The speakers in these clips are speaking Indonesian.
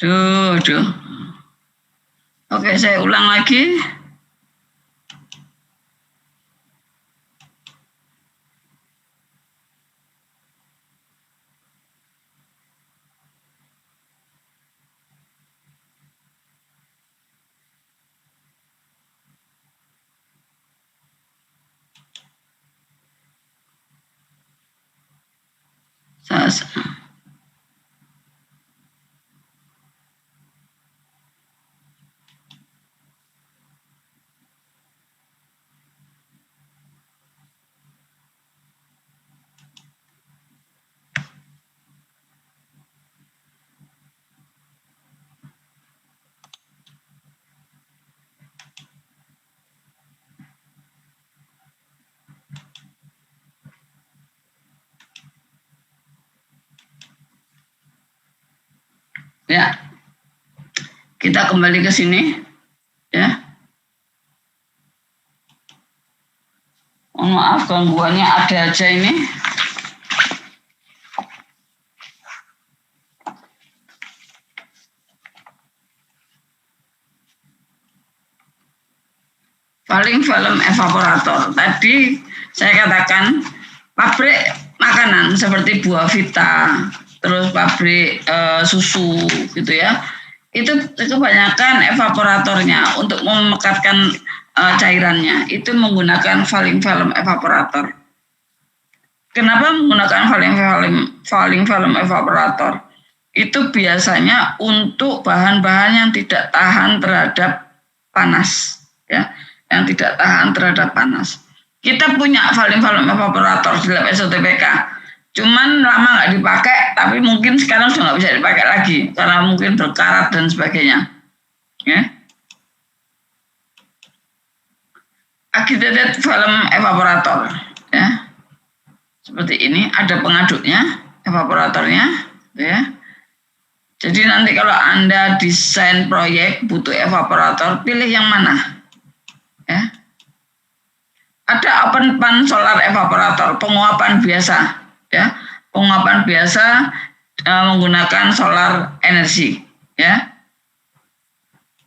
Duh. Oke, saya ulang lagi. Ya, kita kembali ke sini, ya. Mohon maaf gangguannya ada aja ini. Falling film evaporator. Tadi saya katakan pabrik makanan seperti buah Vita, terus pabrik susu gitu ya. Itu kebanyakan evaporatornya untuk memekatkan cairannya itu menggunakan falling film evaporator. Kenapa menggunakan falling film evaporator? Itu biasanya untuk bahan-bahan yang tidak tahan terhadap panas, ya, yang tidak tahan terhadap panas. Kita punya falling film evaporator di lab SOTPK, cuman lama nggak dipakai, tapi mungkin sekarang sudah nggak bisa dipakai lagi karena mungkin berkarat dan sebagainya. Ya. Agitated film evaporator, ya, seperti ini ada pengaduknya, evaporatornya, ya. Jadi nanti kalau Anda desain proyek butuh evaporator, pilih yang mana? Ya. Ada open pan solar evaporator, penguapan biasa, ya. Penguapan biasa menggunakan solar energi, ya.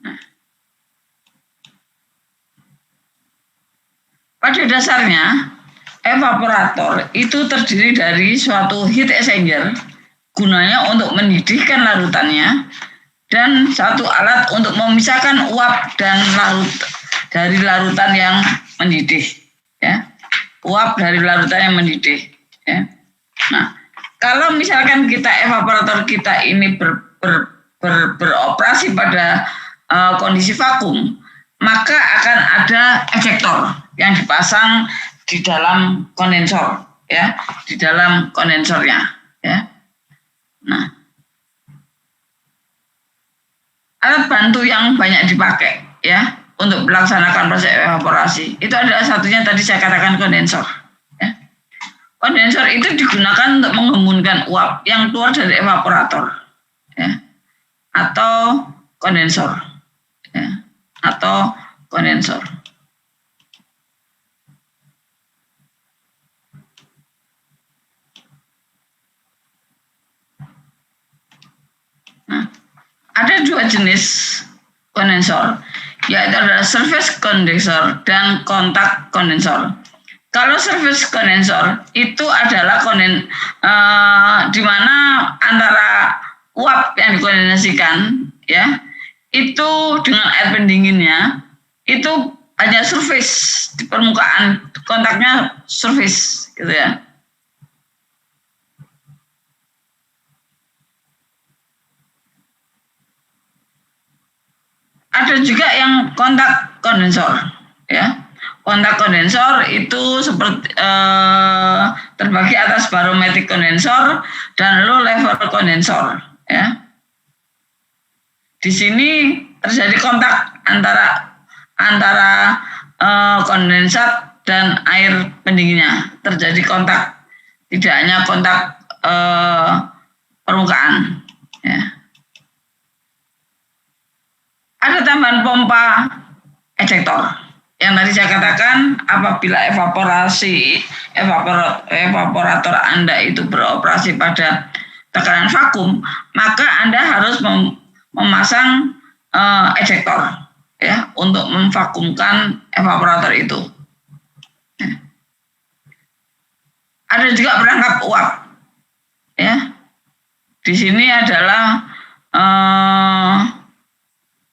Nah. Pada dasarnya evaporator itu terdiri dari suatu heat exchanger gunanya untuk mendidihkan larutannya dan satu alat untuk memisahkan uap dan larut dari larutan yang mendidih, ya. Uap dari larutan yang mendidih, ya. Nah, kalau misalkan kita evaporator kita ini beroperasi pada kondisi vakum, maka akan ada ejector yang dipasang di dalam kondensor, ya, di dalam kondensornya, ya. Nah, alat bantu yang banyak dipakai, ya, untuk melaksanakan proses evaporasi itu adalah satunya tadi saya katakan kondensor, ya. Kondensor itu digunakan untuk mengembunkan uap yang keluar dari evaporator, ya, atau kondensor, ya, atau kondensor. Nah, ada dua jenis kondensor, yaitu adalah surface kondensor dan kontak kondensor. Kalau surface kondensor itu adalah di mana antara uap yang dikondensasikan, ya, itu dengan air pendinginnya itu hanya surface di permukaan, kontaknya surface, gitu ya. Ada juga yang kontak kondensor, ya. Kontak kondensor itu seperti terbagi atas barometric kondensor dan low level kondensor, ya. Di sini terjadi kontak antara kondensat dan air pendinginnya, terjadi kontak, tidak hanya kontak permukaan, ya. Ada tambahan pompa ejector yang tadi saya katakan apabila evaporator Anda itu beroperasi pada tekanan vakum, maka Anda harus memasang ejector ya untuk memvakumkan evaporator itu. Ada juga perangkap uap ya. Di sini adalah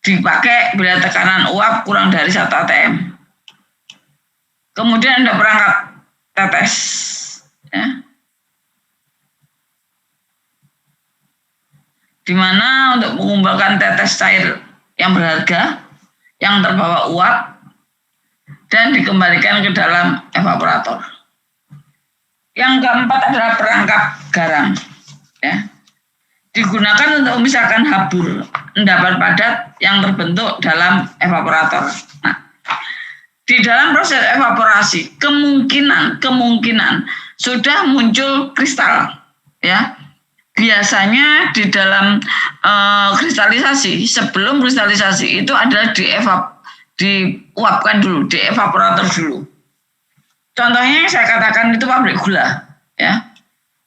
dipakai bila tekanan uap kurang dari 1 atm. Kemudian ada perangkap tetes ya. Di mana untuk mengumpulkan tetes cair yang berharga yang terbawa uap dan dikembalikan ke dalam evaporator. Yang keempat adalah perangkap garam ya. Digunakan untuk memisahkan habur endapan padat yang terbentuk dalam evaporator. Nah, di dalam proses evaporasi kemungkinan sudah muncul kristal ya. Biasanya di dalam kristalisasi, sebelum kristalisasi itu adalah diuapkan dulu, di evaporator dulu. Contohnya yang saya katakan itu pabrik gula ya.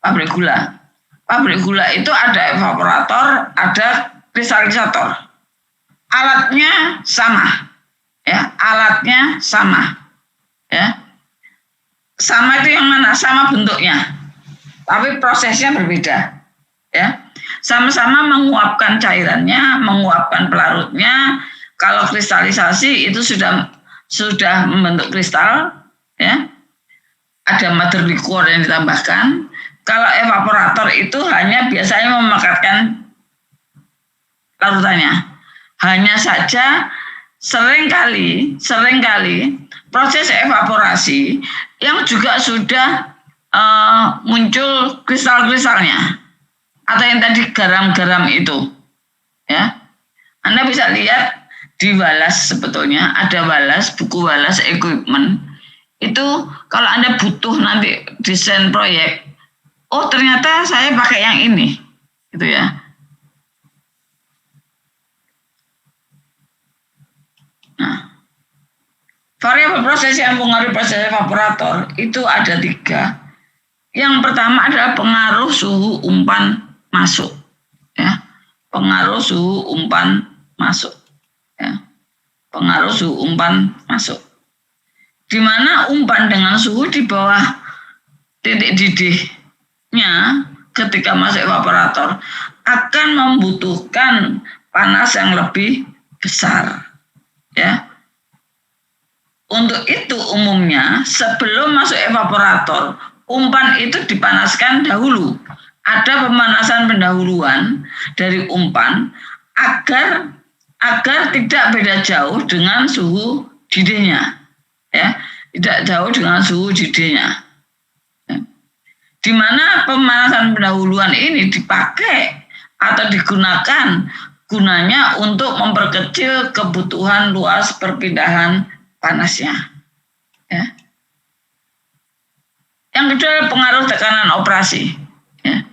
Pabrik gula itu ada evaporator, ada kristalisator. Alatnya sama ya, ya. Sama itu yang mana? Sama bentuknya, tapi prosesnya berbeda ya. Sama-sama menguapkan cairannya, menguapkan pelarutnya. Kalau kristalisasi itu sudah membentuk kristal ya. Ada mother liquor yang ditambahkan. Kalau evaporator itu hanya biasanya memekatkan larutannya. Hanya saja seringkali proses evaporasi yang juga sudah muncul kristal-kristalnya atau yang tadi garam-garam itu ya. Anda bisa lihat di Wallace, sebetulnya ada Wallace, buku Wallace Equipment itu. Kalau Anda butuh nanti desain proyek, oh ternyata saya pakai yang ini gitu ya. Nah, variabel proses yang mempengaruhi proses evaporator itu ada 3. Yang pertama adalah pengaruh suhu umpan masuk ya. Pengaruh suhu umpan masuk ya. Pengaruh suhu umpan masuk, di mana umpan dengan suhu di bawah titik didihnya ketika masuk evaporator akan membutuhkan panas yang lebih besar ya. Untuk itu umumnya sebelum masuk evaporator umpan itu dipanaskan dahulu. Ada pemanasan pendahuluan dari umpan agar tidak beda jauh dengan suhu didihnya ya, tidak jauh dengan suhu didihnya. Di mana pemanasan pendahuluan ini dipakai atau digunakan gunanya untuk memperkecil kebutuhan luas perpindahan panasnya ya. Yang kedua adalah pengaruh tekanan operasi ya.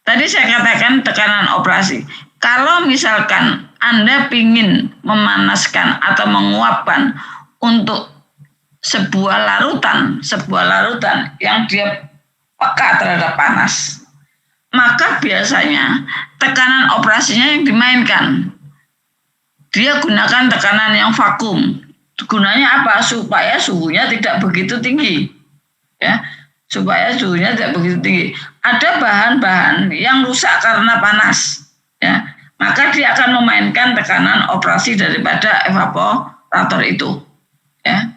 Tadi saya katakan tekanan operasi. Kalau misalkan Anda ingin memanaskan atau menguapkan untuk sebuah larutan yang dia peka terhadap panas, maka biasanya tekanan operasinya yang dimainkan. Dia gunakan tekanan yang vakum. Gunanya apa? Supaya suhunya tidak begitu tinggi. Ya, supaya suhunya tidak begitu tinggi. Ada bahan-bahan yang rusak karena panas. Ya, maka dia akan memainkan tekanan operasi daripada evaporator itu. Ya.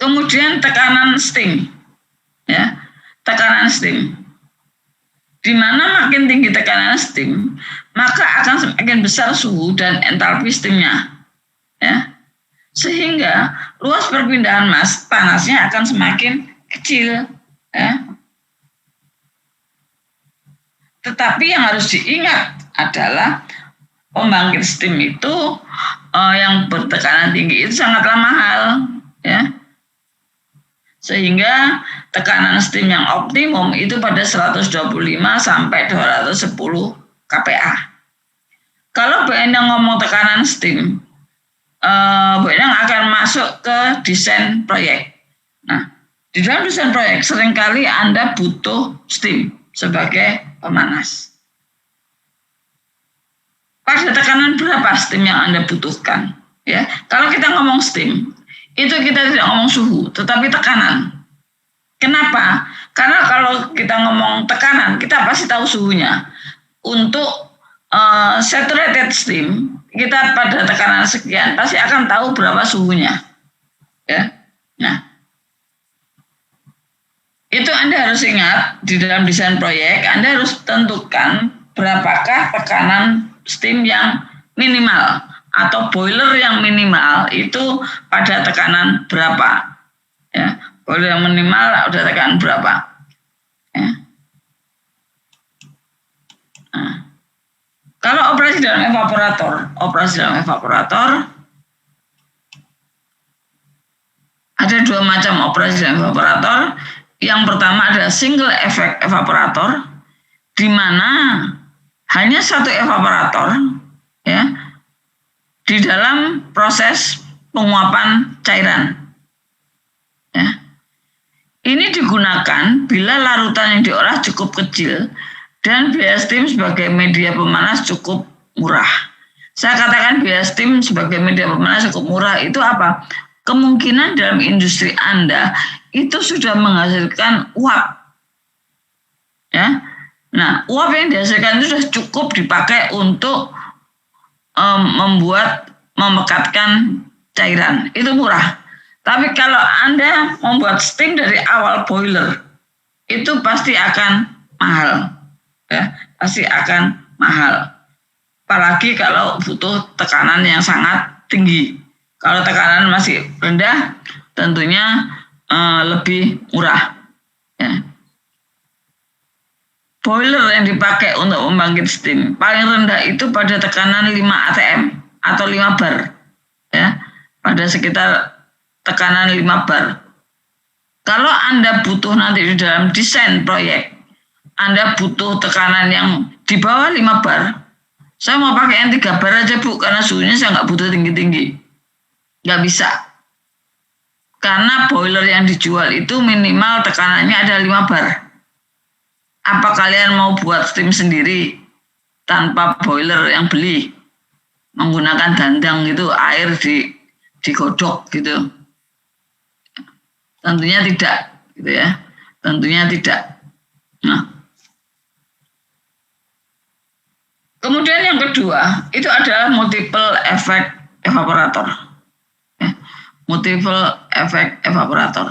Kemudian tekanan steam, ya, tekanan steam. Di mana makin tinggi tekanan steam, maka akan semakin besar suhu dan entalpi steamnya, ya. Sehingga luas perpindahan panasnya akan semakin kecil, ya. Tetapi yang harus diingat adalah pembangkit steam itu yang bertekanan tinggi itu sangatlah mahal, ya. Sehingga tekanan steam yang optimum itu pada 125 sampai 210 kPa. Kalau Bu Endang ngomong tekanan steam, Bu Endang akan masuk ke desain proyek. Nah, di dalam desain proyek seringkali Anda butuh steam. sebagai pemanas. Pada tekanan berapa steam yang Anda butuhkan? Ya, kalau kita ngomong steam, itu kita tidak ngomong suhu, tetapi tekanan. Kenapa? Karena kalau kita ngomong tekanan, kita pasti tahu suhunya. Untuk saturated steam, kita pada tekanan sekian pasti akan tahu berapa suhunya. Ya, nah itu Anda harus ingat di dalam desain proyek, Anda harus tentukan berapakah tekanan steam yang minimal atau boiler yang minimal itu pada tekanan berapa. Ya, boiler yang minimal ada tekanan berapa. Ya. Nah, kalau operasi dalam evaporator ada dua macam operasi dalam evaporator. Yang pertama adalah single effect evaporator, di mana hanya satu evaporator ya di dalam proses penguapan cairan. Ya. Ini digunakan bila larutan yang diolah cukup kecil dan biaya steam sebagai media pemanas cukup murah. Saya katakan biaya steam sebagai media pemanas cukup murah itu apa? Kemungkinan dalam industri Anda itu sudah menghasilkan uap. Ya. Nah, uap yang dihasilkan itu sudah cukup dipakai untuk memekatkan cairan. Itu murah. Tapi kalau Anda membuat steam dari awal boiler, itu pasti akan mahal. Ya, pasti akan mahal. Apalagi kalau butuh tekanan yang sangat tinggi. Kalau tekanan masih rendah, tentunya lebih murah. Ya. Boiler yang dipakai untuk membangkit steam paling rendah itu pada tekanan 5 atm atau 5 bar. Ya, pada sekitar tekanan 5 bar. Kalau Anda butuh nanti di dalam desain proyek, Anda butuh tekanan yang di bawah 5 bar, saya mau pakai yang 3 bar aja Bu, karena suhunya saya nggak butuh tinggi-tinggi. Nggak bisa. Karena boiler yang dijual itu minimal tekanannya ada 5 bar. Apa kalian mau buat steam sendiri tanpa boiler yang beli? Menggunakan dandang gitu, air digodok gitu. Tentunya tidak, gitu ya. Tentunya tidak. Nah. Kemudian yang kedua, itu adalah multiple effect evaporator. Multiple effect evaporator.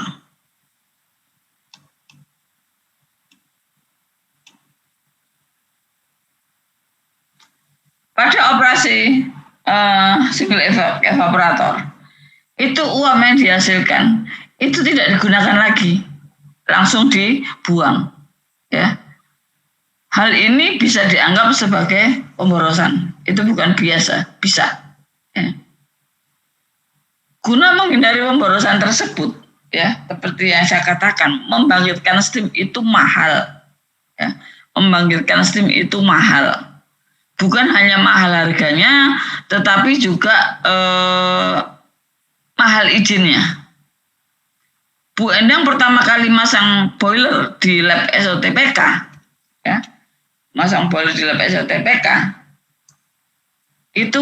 Pada operasi single effect evaporator, itu uap yang dihasilkan itu tidak digunakan lagi, langsung dibuang. Ya. Hal ini bisa dianggap sebagai pemborosan. Itu bukan biasa, bisa. Ya. Guna menghindari pemborosan tersebut, ya, seperti yang saya katakan, membangkitkan steam itu mahal. Ya. Membangkitkan steam itu mahal. Bukan hanya mahal harganya, tetapi juga mahal izinnya. Bu Endang pertama kali masang boiler di lab SOTPK, ya, masang boiler di lab SOTPK, itu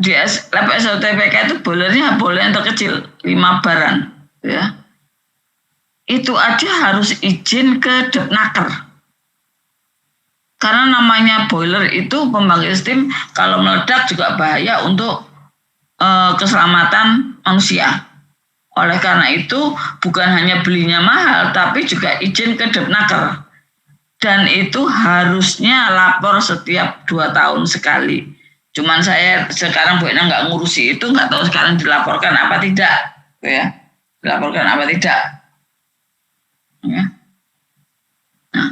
di lab SOTPK itu boilernya boiler yang terkecil 5 baran, ya. Itu aja harus izin ke Depnaker. Karena namanya boiler itu pembangkit steam, kalau meledak juga bahaya untuk keselamatan manusia. Oleh karena itu bukan hanya belinya mahal, tapi juga izin ke Depnaker. Dan itu harusnya lapor setiap 2 tahun sekali. Cuman saya sekarang Bu Endang nggak ngurusi itu, nggak tahu sekarang dilaporkan apa tidak, ya, dilaporkan apa tidak. Ya. Nah,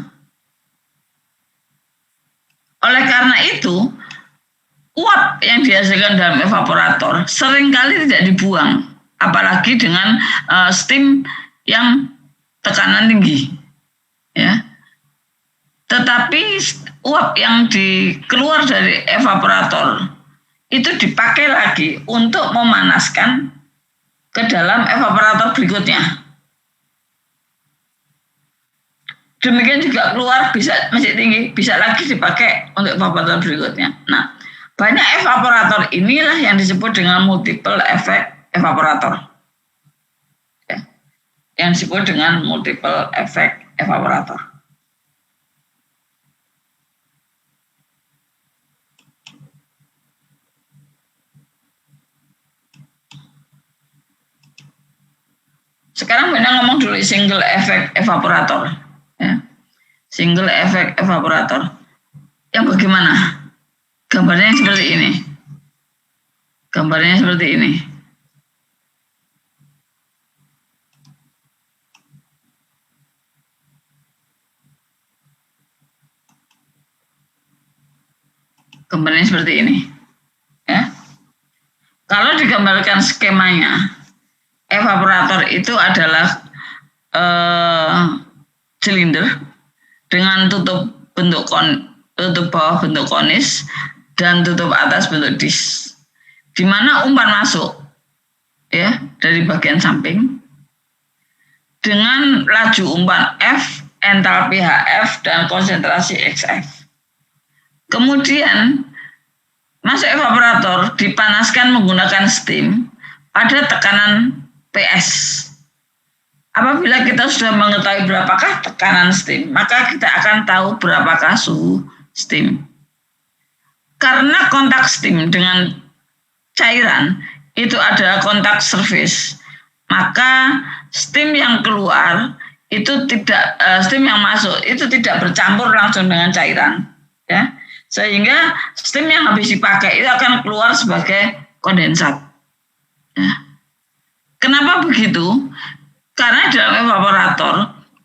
oleh karena itu uap yang dihasilkan dalam evaporator seringkali tidak dibuang, apalagi dengan steam yang tekanan tinggi, ya. Tetapi uap yang keluar dari evaporator itu dipakai lagi untuk memanaskan ke dalam evaporator berikutnya. Demikian juga keluar bisa masih tinggi, bisa lagi dipakai untuk evaporator berikutnya. Nah, banyak evaporator inilah yang disebut dengan multiple effect evaporator. Ya, yang disebut dengan multiple effect evaporator. Sekarang Bena ngomong dulu single effect evaporator. Ya. Single effect evaporator. Yang bagaimana? Gambarnya seperti ini. Gambarnya seperti ini. Gambarnya seperti ini. Ya. Kalau digambarkan skemanya, evaporator itu adalah silinder dengan tutup bawah bentuk konis dan tutup atas bentuk disk. Di mana umpan masuk ya dari bagian samping dengan laju umpan F, entalpi HF dan konsentrasi XF. Kemudian masuk evaporator dipanaskan menggunakan steam pada tekanan PS. Apabila kita sudah mengetahui berapakah tekanan steam, maka kita akan tahu berapakah suhu steam. Karena kontak steam dengan cairan itu adalah kontak surface, maka steam yang keluar itu tidak steam yang masuk itu tidak bercampur langsung dengan cairan, ya. Sehingga steam yang habis dipakai itu akan keluar sebagai kondensat. Ya. Kenapa begitu? Karena dalam evaporator,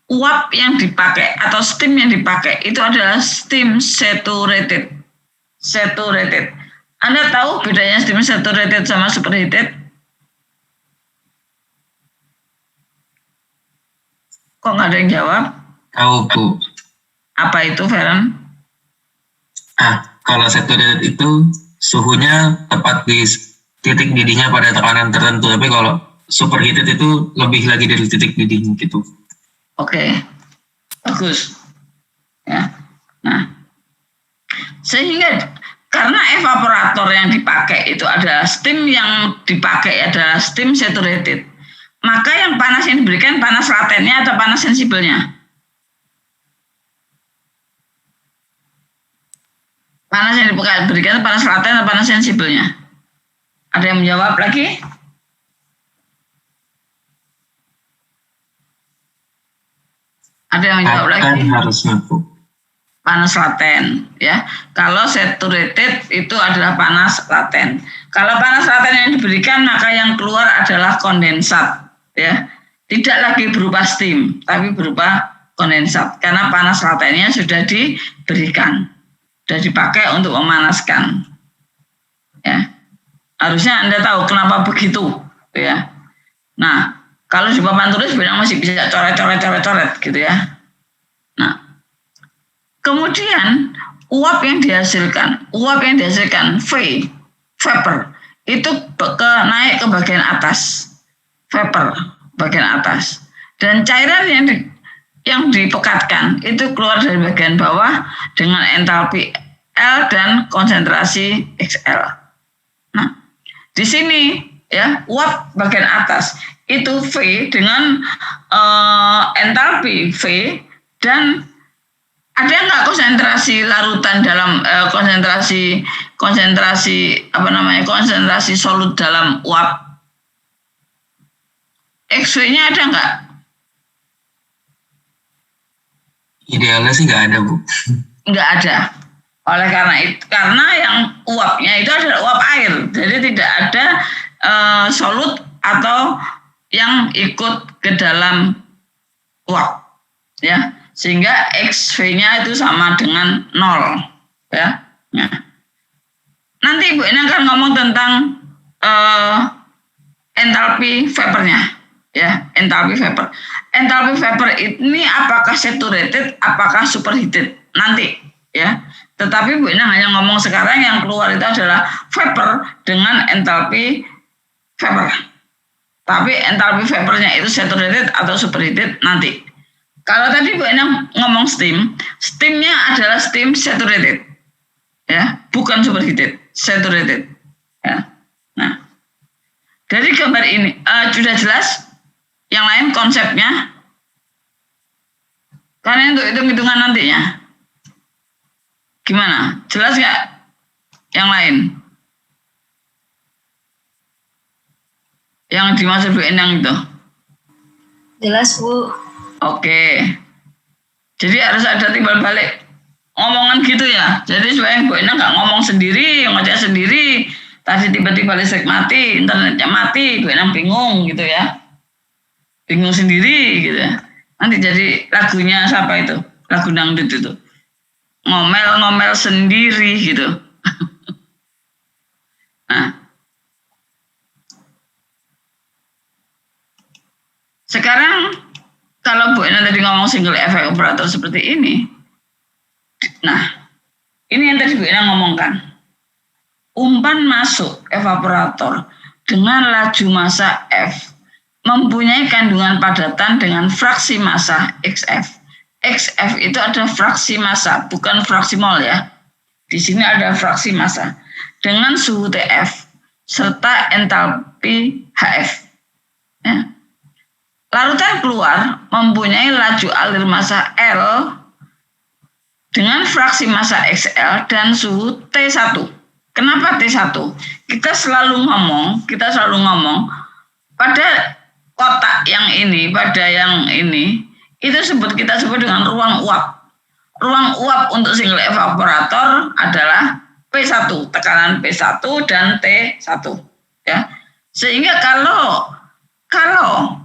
uap yang dipakai atau steam yang dipakai itu adalah steam saturated. Saturated. Anda tahu bedanya steam saturated sama superheated? Kok nggak ada yang jawab? Tahu, Bu. Apa itu, Feren? Kalau saturated itu suhunya tepat di titik didihnya pada tekanan tertentu. Tapi kalau superheated itu lebih lagi dari titik didihnya gitu. Oke, bagus. Ya, nah, sehingga karena evaporator yang dipakai itu adalah steam yang dipakai adalah steam saturated, maka yang panas yang diberikan panas latennya atau panas sensibelnya? Panas yang diberikan panas laten atau panas sensibelnya? Ada yang menjawab lagi? Ada yang menjawab lagi? Harusnya, Bu. Panas laten, ya. Kalau saturated itu adalah panas laten. Kalau panas laten yang diberikan, maka yang keluar adalah kondensat, ya. Tidak lagi berupa steam, tapi berupa kondensat. Karena panas latennya sudah diberikan, sudah dipakai untuk memanaskan, ya. Harusnya Anda tahu kenapa begitu, ya. Nah, kalau di papan tulis sebenarnya masih bisa coret-coret gitu ya. Nah, kemudian uap yang dihasilkan vapor itu naik ke bagian atas, vapor bagian atas, dan cairan yang dipekatkan itu keluar dari bagian bawah dengan entalpi L dan konsentrasi XL. Nah, di sini ya uap bagian atas itu V dengan entalpi V, dan ada nggak konsentrasi larutan dalam konsentrasi solut dalam uap? XV-nya ada nggak? Idealnya sih nggak ada, Bu. Nggak ada. Oleh karena yang uapnya itu adalah uap air, jadi tidak ada solut atau yang ikut ke dalam uap, ya, sehingga XV-nya itu sama dengan 0, ya. Nah, nanti Ibu ini akan ngomong tentang entalpi vapornya, ya, entalpi vapor. Entalpi vapor ini apakah saturated, apakah superheated nanti, ya. Tetapi Bu Ina hanya ngomong sekarang yang keluar itu adalah vapor dengan entalpi vapor. Tapi entalpi vapornya itu saturated atau superheated nanti. Kalau tadi Bu Endang ngomong steamnya adalah steam saturated, ya, bukan superheated, saturated, ya. Nah, dari gambar ini sudah jelas. Yang lain konsepnya, karena untuk hitung-hitungan nantinya, gimana? Jelas nggak? Yang lain, yang dimaksud Bu Endang itu? Jelas, Bu. Oke. Jadi harus ada timbal balik ngomongan gitu ya. Jadi supaya Bu Endang nggak ngomong sendiri, ngoceh sendiri. Tadi tiba-tiba listrik mati, internetnya mati, Bu Endang bingung gitu ya. Bingung sendiri gitu ya. Nanti jadi lagunya siapa itu? Lagu dangdut itu. Ngomel-ngomel sendiri gitu. Nah. Sekarang kalau Bu Endang tadi ngomong single effect operator seperti ini. Nah, ini yang tadi Bu Endang ngomongkan. Umpan masuk evaporator dengan laju massa F mempunyai kandungan padatan dengan fraksi massa XF. XF itu ada fraksi massa, bukan fraksi mol ya. Di sini ada fraksi massa dengan suhu TF serta entalpi HF. Ya. Larutan keluar mempunyai laju alir massa L dengan fraksi massa XL dan suhu T1. Kenapa T1? Kita selalu ngomong pada kotak yang ini, pada yang ini, itu kita sebut dengan ruang uap. Ruang uap untuk single evaporator adalah P1, tekanan P1 dan T1. Ya. Sehingga kalau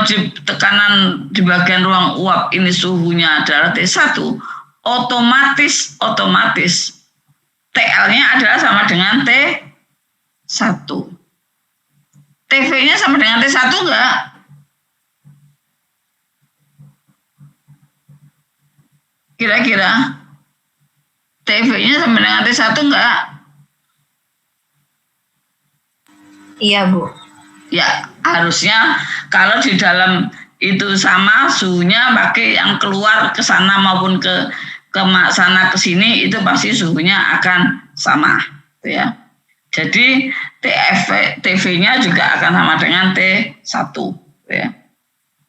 di tekanan di bagian ruang uap ini suhunya adalah T1, otomatis TL-nya adalah sama dengan T1. TV-nya sama dengan T1 enggak? Kira-kira TV-nya sama dengan T1 enggak? Iya, Bu. Ya, harusnya kalau di dalam itu sama suhunya, pakai yang keluar ke sana maupun ke sana ke sini itu pasti suhunya akan sama, ya. Jadi TV-nya juga akan sama dengan T1, ya.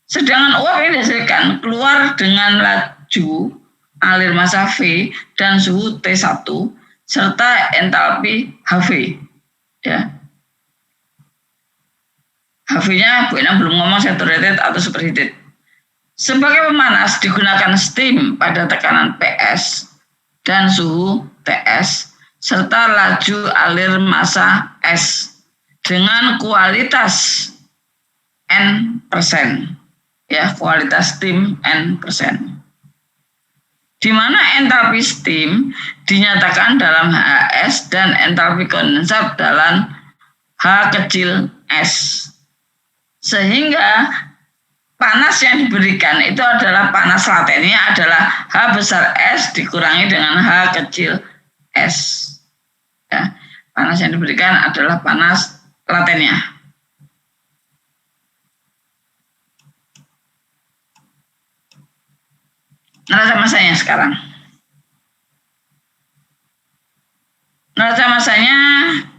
Sedangkan uap ini dihasilkan keluar dengan laju alir massa V dan suhu T1 serta entalpi HV, ya. HV-nya Bu Endang belum ngomong saturated atau superheated. Sebagai pemanas digunakan steam pada tekanan PS dan suhu TS serta laju alir massa S dengan kualitas N%. Ya, kualitas steam N%. Di mana entalpi steam dinyatakan dalam HS dan entalpi kondensat dalam H kecil S. Sehingga panas yang diberikan itu adalah panas latennya adalah H besar S dikurangi dengan H kecil S. Ya, panas yang diberikan adalah panas latennya. Neraca massanya sekarang. Neraca massanya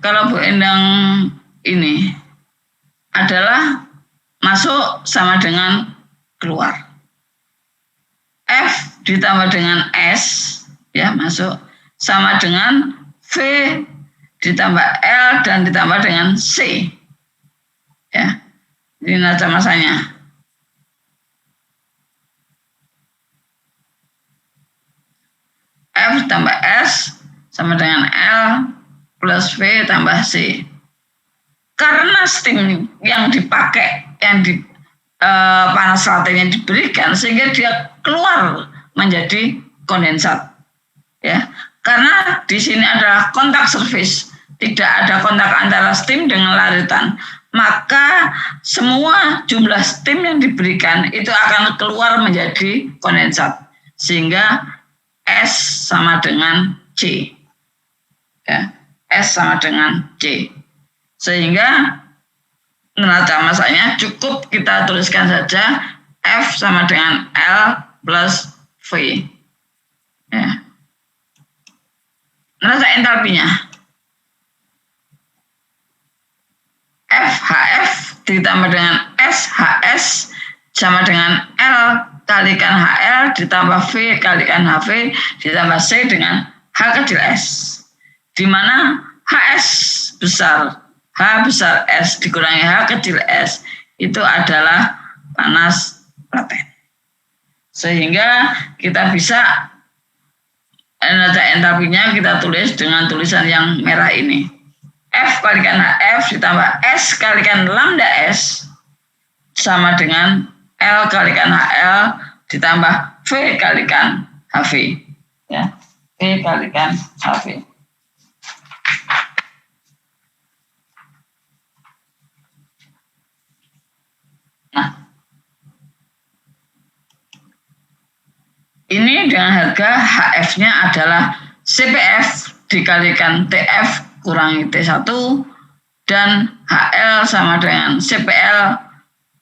kalau Bu Endang ini adalah masuk sama dengan keluar. F ditambah dengan S, ya, masuk sama dengan V ditambah L dan ditambah dengan C. Ya. Ini neraca massanya. F tambah S sama dengan L plus V tambah C. Karena steam yang dipakai, yang di panas latennya diberikan, sehingga dia keluar menjadi kondensat. Ya, karena di sini adalah kontak surface, tidak ada kontak antara steam dengan larutan, maka semua jumlah steam yang diberikan itu akan keluar menjadi kondensat, sehingga S sama dengan C. Ya, S sama dengan C. Sehingga neraca massanya cukup kita tuliskan saja F sama dengan L plus V. Ya. Neraca entalpinya. FHF ditambah dengan SHS sama dengan L kalikan HL ditambah V kalikan HV ditambah C dengan H kecil S. Di mana HS besar, H besar S dikurangi H kecil S itu adalah panas laten. Sehingga kita bisa neraca entalpinya kita tulis dengan tulisan yang merah ini. F kalikan HF ditambah S kalikan lambda S sama dengan L kalikan HL ditambah V kalikan HV. Ya, V kalikan HV. Nah, ini dengan harga HF-nya adalah CPF dikalikan TF kurangi T1 dan HL sama dengan CPL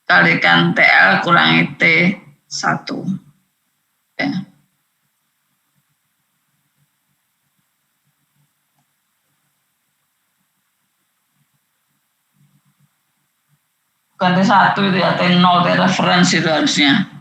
kalikan TL kurangi T1. Ya. Bukan T1 itu ya, T0, T referensi itu harusnya.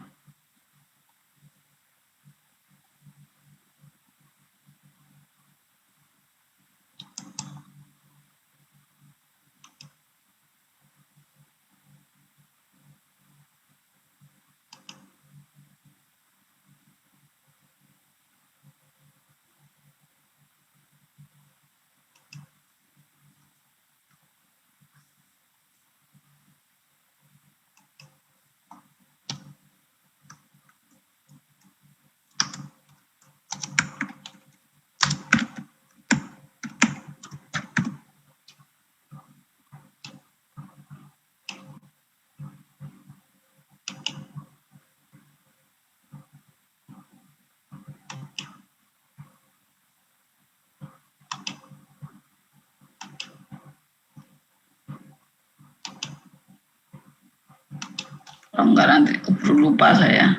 Kalau enggak nanti keburu lupa saya.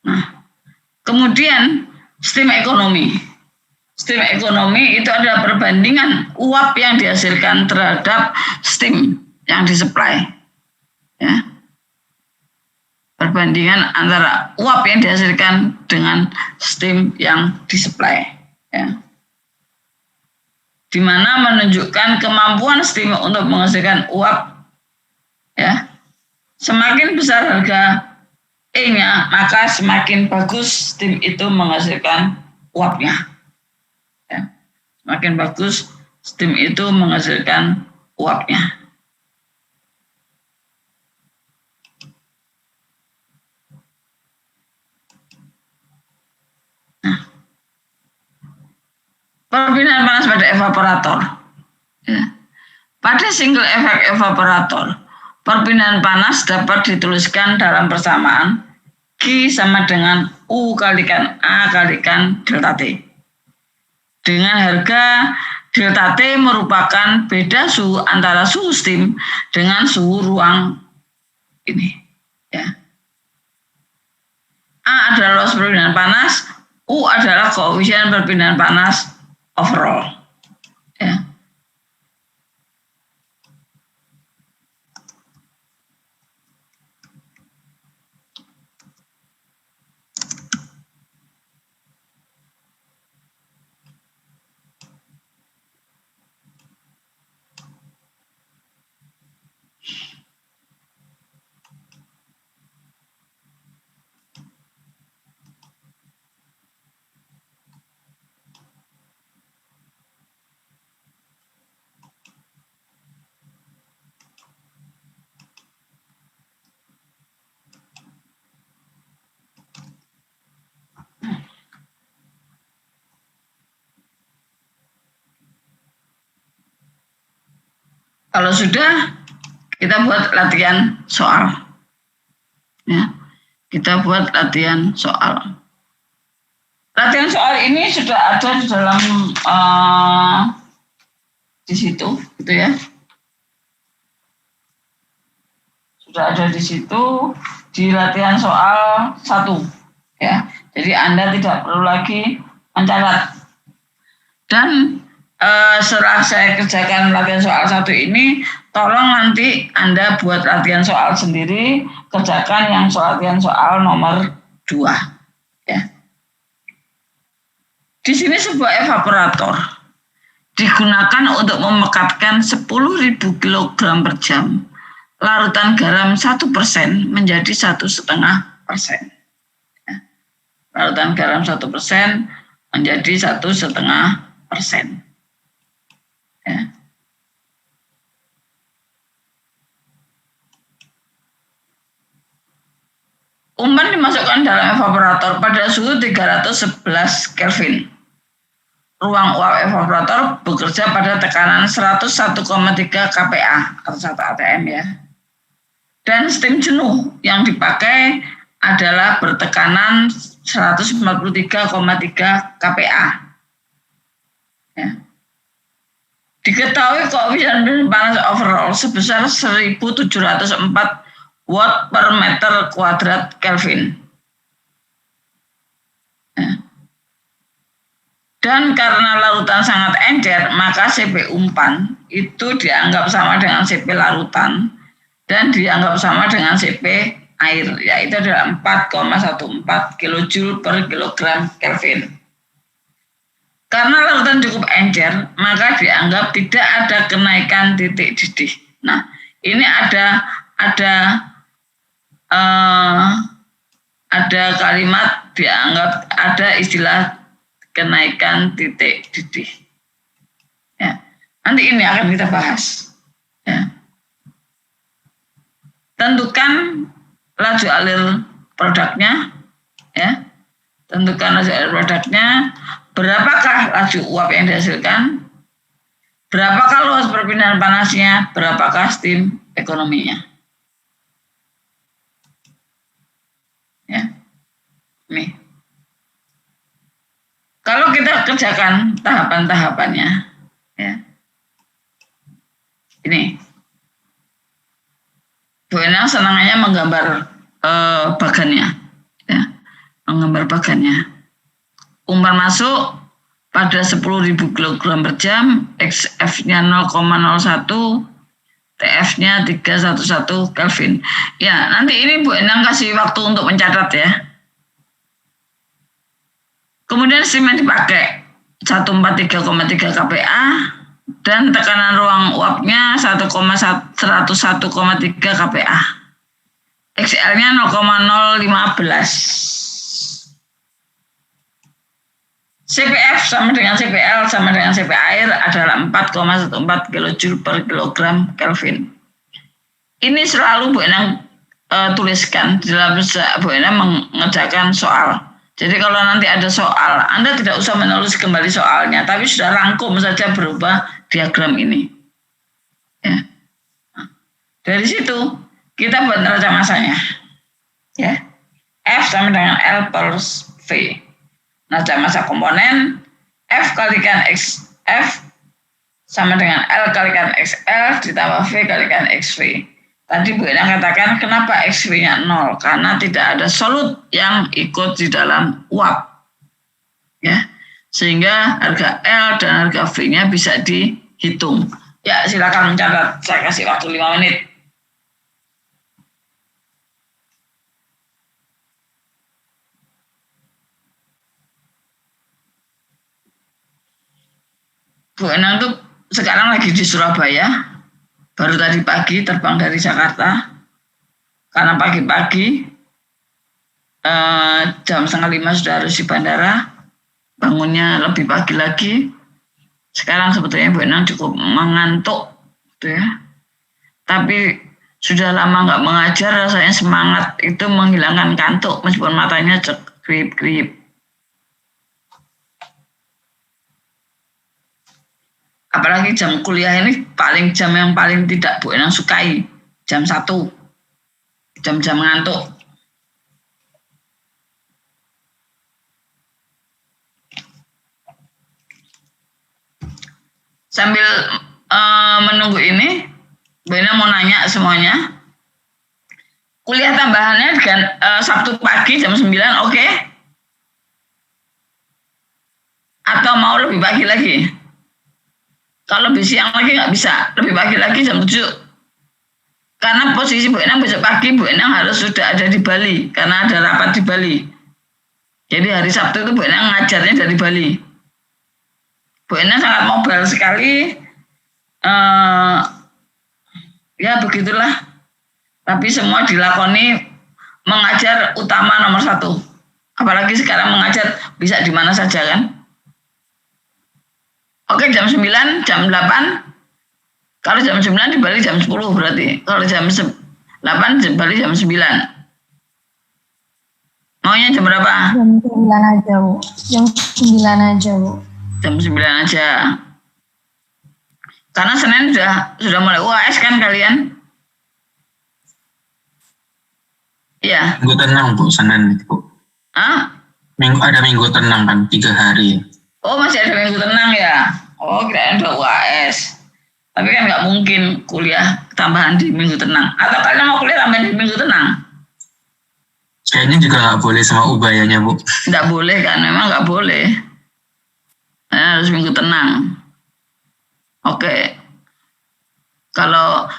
Nah, kemudian stream ekonomi. Stream ekonomi itu adalah perbandingan uap yang dihasilkan terhadap steam yang disuplai. Ya. Perbandingan antara uap yang dihasilkan dengan steam yang disuplai. Ya. Di mana menunjukkan kemampuan steam untuk menghasilkan uap. Ya. Semakin besar harga E-nya, maka semakin bagus steam itu menghasilkan uapnya. Ya. Semakin bagus steam itu menghasilkan uapnya. Nah, perpindahan panas pada evaporator. Ya. Pada single efek evaporator, perpindahan panas dapat dituliskan dalam persamaan Q sama dengan U kalikan A kalikan delta T. Dengan harga delta T merupakan beda suhu antara suhu steam dengan suhu ruang ini. Ya. A adalah luas perpindahan panas, U adalah koefisien perpindahan panas overall. Ya. Kalau sudah, kita buat latihan soal. Ya, kita buat latihan soal. Latihan soal ini sudah ada di dalam di situ, gitu ya. sudah ada di situ di latihan soal 1 ya. Jadi Anda tidak perlu lagi mencatat. Dan setelah saya kerjakan latihan soal 1 ini, tolong nanti Anda buat latihan soal sendiri, kerjakan yang latihan soal nomor 2 ya. Di sini sebuah evaporator digunakan untuk memekatkan 10.000 kg per jam larutan garam 1% menjadi 1,5%. Ya. Larutan garam 1% menjadi 1,5%. Ya. Umpan dimasukkan dalam evaporator pada suhu 311 Kelvin. Ruang uap evaporator bekerja pada tekanan 101,3 kPa atau 1 atm ya. Dan steam jenuh yang dipakai adalah bertekanan 143,3 kPa. Ya. Diketahui koefisien panas overall sebesar 1.704 watt per meter kuadrat Kelvin. Ya. Dan karena larutan sangat encer, maka CP umpan itu dianggap sama dengan CP larutan dan dianggap sama dengan CP air, yaitu adalah 4,14 kJ per kilogram Kelvin. Karena lautan cukup encer, maka dianggap tidak ada kenaikan titik didih. Nah, ini ada kalimat dianggap ada istilah kenaikan titik didih. Ya. Nanti ini akan kita bahas. Ya. Tentukan laju alir produknya, ya. Tentukan laju alir produknya. Berapakah laju uap yang dihasilkan? Berapakah luas perpindahan panasnya? Berapakah steam ekonominya? Ya, ini. Kalau kita kerjakan tahapan-tahapannya, ya, ini. Bu Enang senangannya menggambar bagannya, ya, menggambar bagannya. Umpan masuk pada 10.000 kg per jam, XF-nya 0,01, TF-nya 311 Kelvin. Ya, nanti ini Bu Enang kasih waktu untuk mencatat ya. Kemudian steam yang dipakai 143,3 kPa dan tekanan ruang uapnya 101,3 kPa. XL-nya 0,015. CPF sama dengan CPL sama dengan CP air adalah 4,14 kJ per kilogram Kelvin. Ini selalu Bu Enang tuliskan dalam Bu Enang mengerjakan soal. Jadi kalau nanti ada soal, Anda tidak usah menulis kembali soalnya, tapi sudah rangkum saja berubah diagram ini. Ya. Dari situ kita buat neraca masanya. Ya. F sama dengan L per V. Neraca massa komponen F kalikan XF sama dengan L kalikan XL ditambah V kalikan XV. Tadi Bu Enang katakan kenapa XV-nya 0? Karena tidak ada solut yang ikut di dalam uap. Ya. Sehingga harga L dan harga V-nya bisa dihitung. Ya, silakan mencatat. Saya kasih waktu 5 menit. Bu Enang tuh sekarang lagi di Surabaya, baru tadi pagi terbang dari Jakarta, karena pagi-pagi jam 4:30 sudah harus di bandara, bangunnya lebih pagi lagi. Sekarang sebetulnya Bu Enang cukup mengantuk, gitu ya. Tapi sudah lama nggak mengajar, rasanya semangat itu menghilangkan kantuk meskipun matanya kerip-kerip. Apalagi jam kuliah ini jam yang paling tidak Bu Enang sukai, jam 1, jam-jam ngantuk. Sambil menunggu ini, Bu Enang mau nanya semuanya. kuliah tambahannya Sabtu pagi jam 9, oke? Atau mau lebih pagi lagi? Kalau lebih siang lagi nggak bisa, lebih pagi lagi jam 7. Karena posisi Bu Enang besok pagi Bu Enang harus sudah ada di Bali karena ada rapat di Bali. Jadi hari Sabtu itu Bu Enang ngajarnya dari Bali. Bu Enang sangat mobile sekali. Ya begitulah. Tapi semua dilakoni mengajar utama nomor 1. Apalagi sekarang mengajar bisa di mana saja kan. Oke, jam 9, jam 8. Kalau jam 9 di Bali jam 10 berarti. Kalau jam 8 di Bali jam 9. Maunya jam berapa? Jam 9 aja, Bu. Jam 9 aja, Bu. Jam 9 aja. Karena Senin sudah mulai UAS kan kalian? Iya. Minggu tenang Bu, Senin itu Bu. Hah? Ada minggu tenang kan, 3 hari. Oh, masih ada minggu tenang ya? Oh, kirain udah UAS. Tapi kan nggak mungkin kuliah tambahan di minggu tenang. Atau kalian mau kuliah tambahan di minggu tenang? Kayaknya juga nggak boleh sama ubayanya Bu. Nggak boleh kan, memang nggak boleh. Harus minggu tenang. Oke. Kalau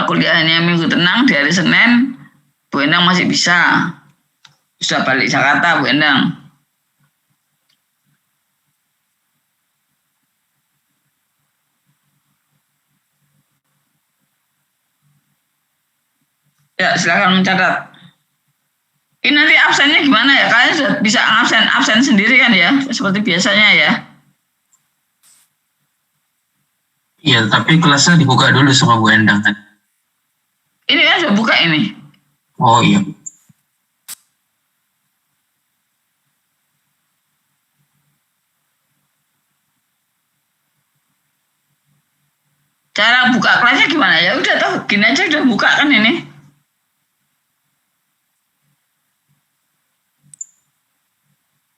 kuliahnya minggu tenang di hari Senin, Bu Endang masih bisa. Sudah balik Jakarta Bu Endang. Ya, silakan mencatat. Ini nanti absennya gimana ya? Kalian sudah bisa absen sendiri kan ya? Seperti biasanya ya? Iya, tapi kelasnya dibuka dulu sama Bu Endang kan. Ini kan sudah buka ini. Oh iya. Cara buka kelasnya gimana ya? Udah tahu, gini aja udah buka kan ini.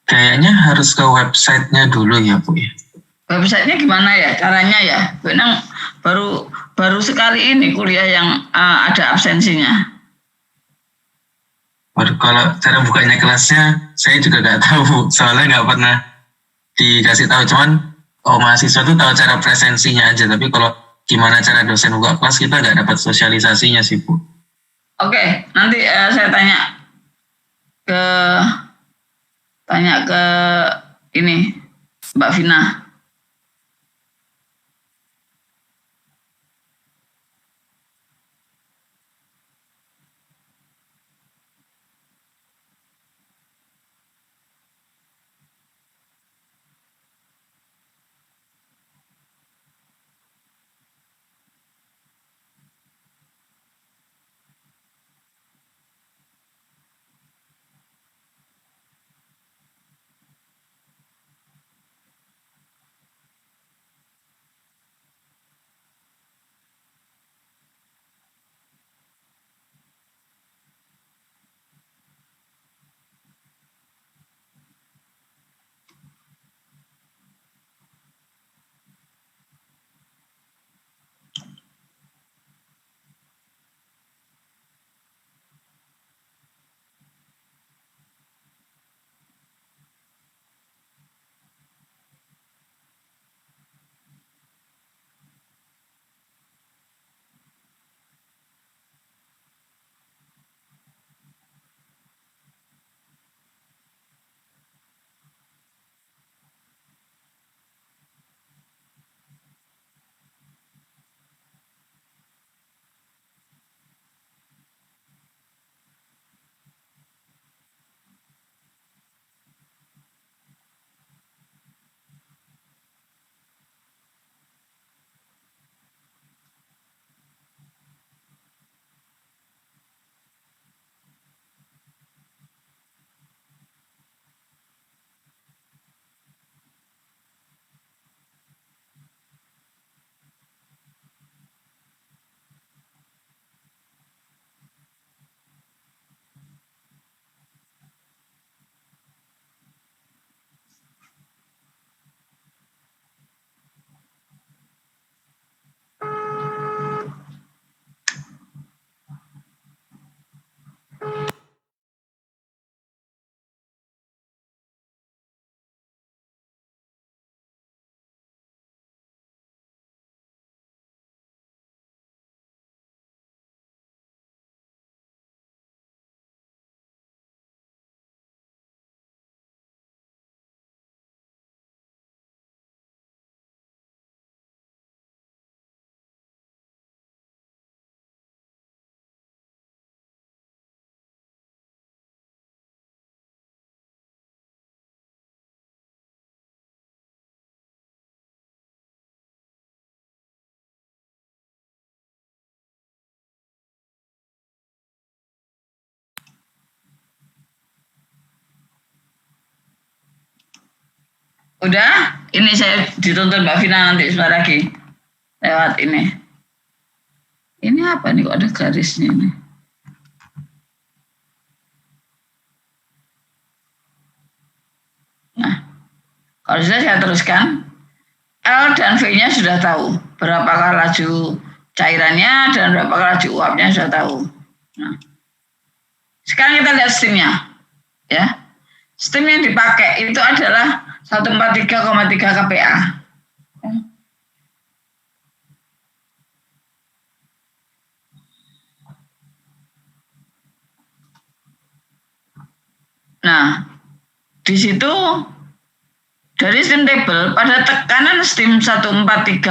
Kayaknya harus ke websitenya dulu ya Bu ya. Websitenya gimana ya? Caranya ya? Bu Endang baru sekali ini kuliah yang ada absensinya. Waduh, kalau cara bukanya kelasnya saya juga nggak tahu Bu. Soalnya nggak pernah dikasih tahu. Cuman mahasiswa tuh tahu cara presensinya aja. Tapi kalau gimana cara dosen buka kelas kita nggak dapat sosialisasinya sih Bu. Oke, nanti saya ke ini Mbak Vina. Udah, ini saya dituntun Mbak Vina nanti sebentar lagi lewat ini. Ini apa nih kok ada garisnya ini? Nah, kalau sudah saya teruskan. L dan V-nya sudah tahu. Berapakah laju cairannya dan berapakah laju uapnya sudah tahu. Nah, sekarang kita lihat steamnya. Ya. Steam yang dipakai itu adalah 143,3 kPa. Nah, di situ dari steam table pada tekanan steam 143,3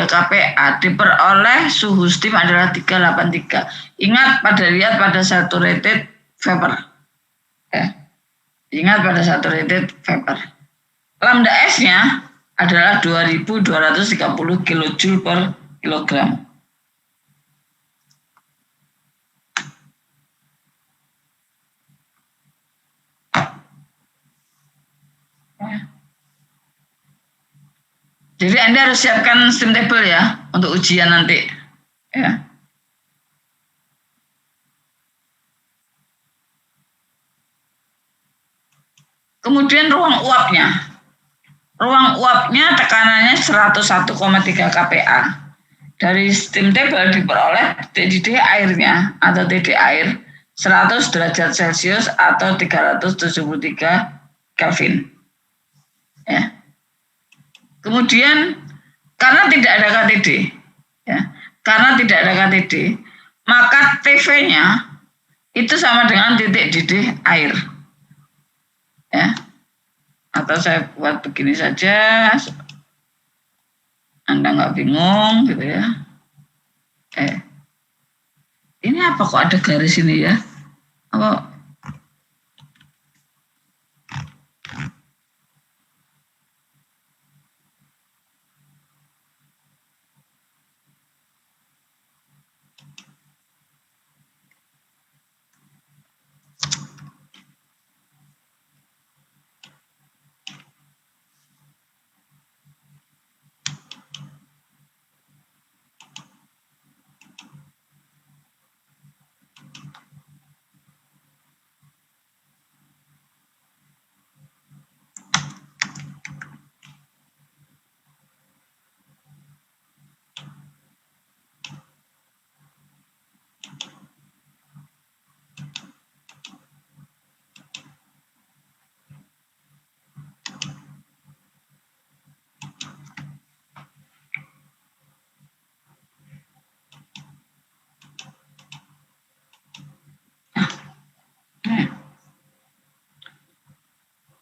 kPa diperoleh suhu steam adalah 383. Ingat lihat pada saturated vapor. Ya. Ingat pada saturated vapor. Lambda S-nya adalah 2230 kJ per kilogram. Jadi Anda harus siapkan steam table ya untuk ujian nanti. Ya. Kemudian ruang uapnya. Ruang uapnya tekanannya 101,3 kPa. Dari steam table diperoleh TDD airnya atau TD air 100 derajat Celcius atau 373 Kelvin. Ya. Kemudian karena tidak ada KTD, ya, maka TV-nya itu sama dengan titik didih air, ya. Atau saya buat begini saja, Anda nggak bingung, gitu ya. Ini apa kok ada garis ini ya? Apa?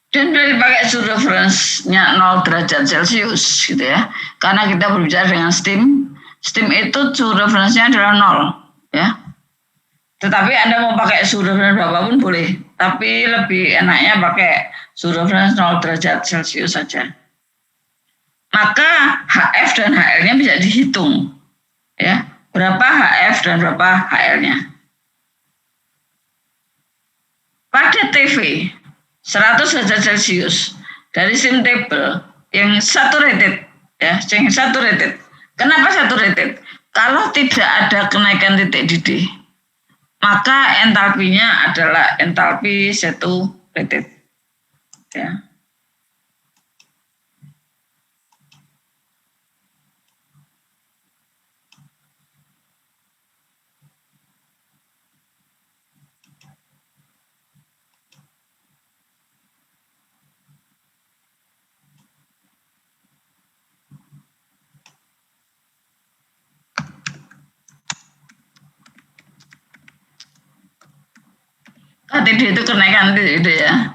Dan dipakai suhu referensinya 0 derajat Celcius gitu ya. Karena kita berbicara dengan steam, steam itu suhu referensinya adalah 0 ya. Tetapi Anda mau pakai suhu referensi berapapun boleh, tapi lebih enaknya pakai suhu referensi 0 derajat Celcius saja. Maka HF dan HL-nya bisa dihitung ya. Berapa HF dan berapa HL-nya. Pada TV 100 derajat Celcius dari steam table yang saturated ya, yang saturated. Kenapa saturated? Kalau tidak ada kenaikan titik didih, maka entalpinya adalah entalpi saturated. Ya. KTD itu kenaikan itu ya.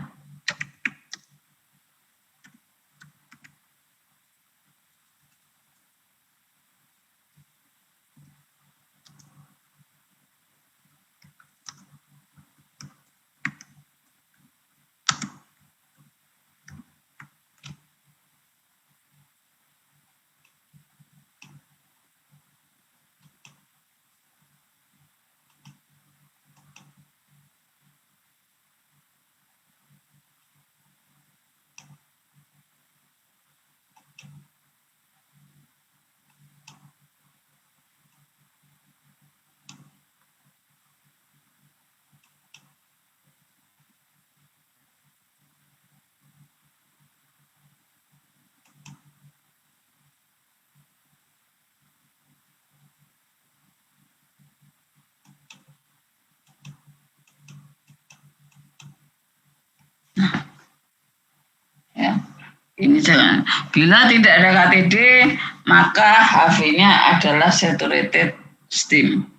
Ini jangan. Bila tidak ada KTD, maka HV-nya adalah saturated steam.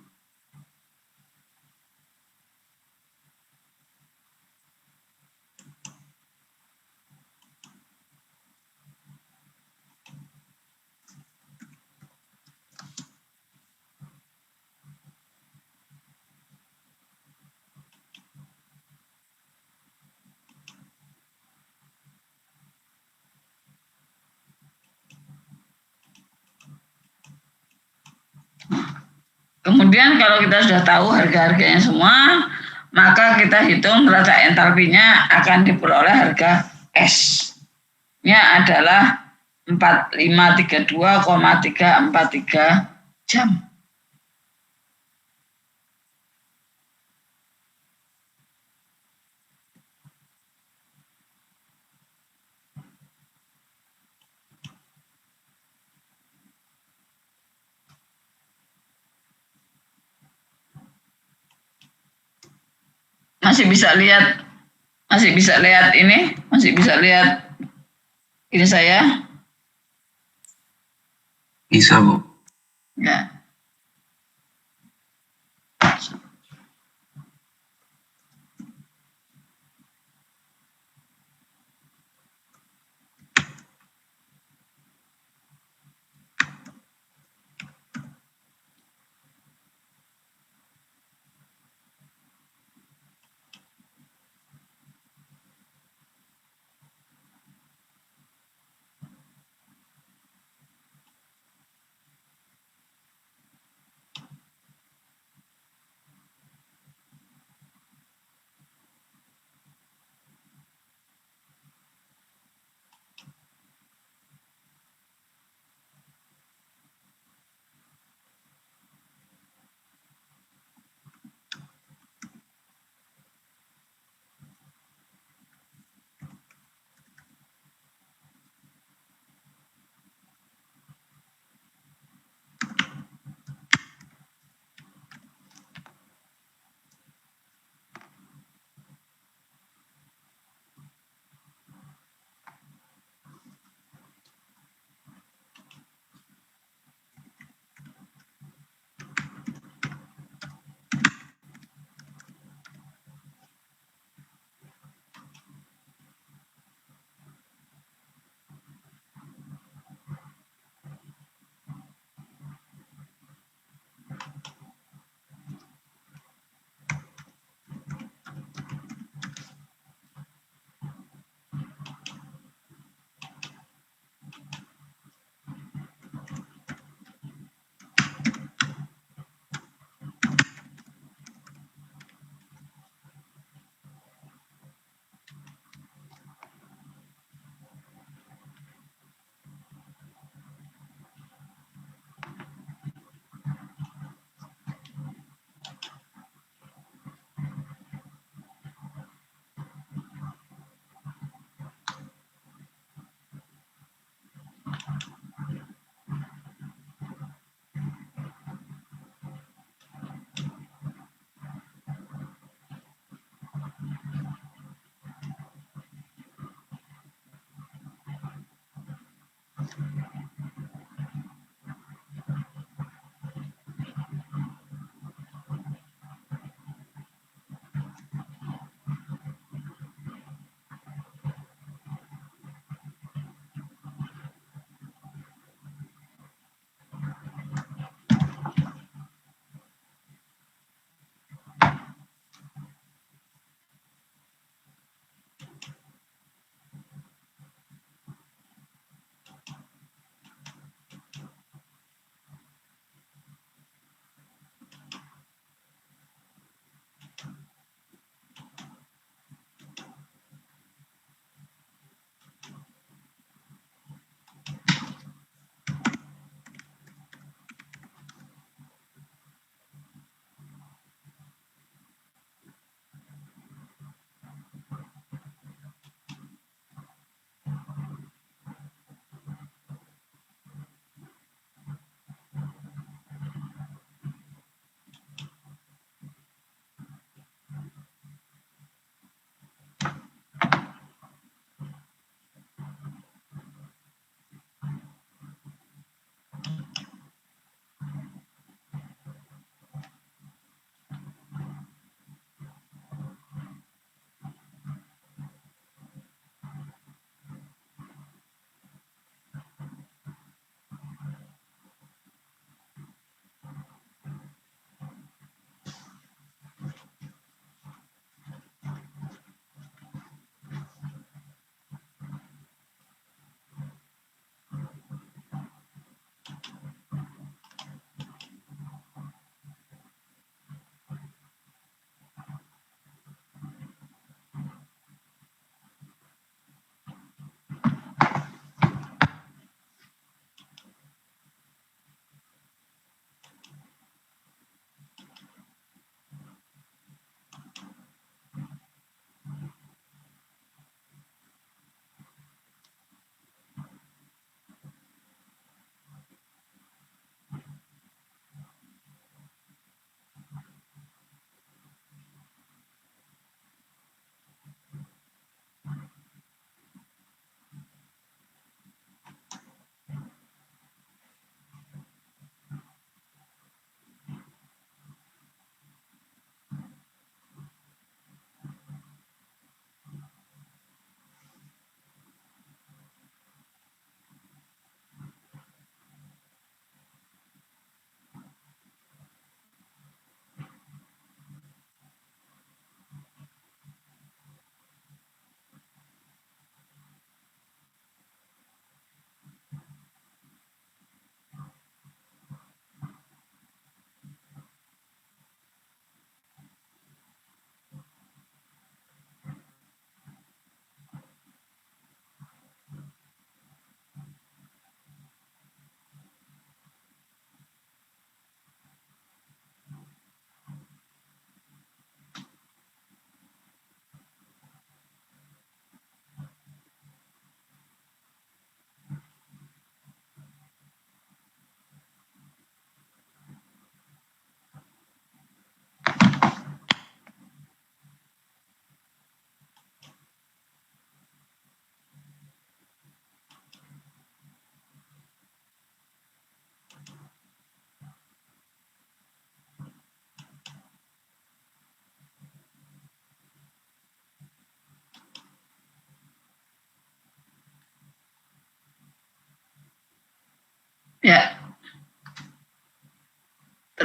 Kemudian kalau kita sudah tahu harga-harganya semua, maka kita hitung neraca entalpinya akan diperoleh harga S-nya adalah 4532,343 jam. Masih bisa lihat ini, masih bisa lihat ini saya. Bisa, Bu. Ya.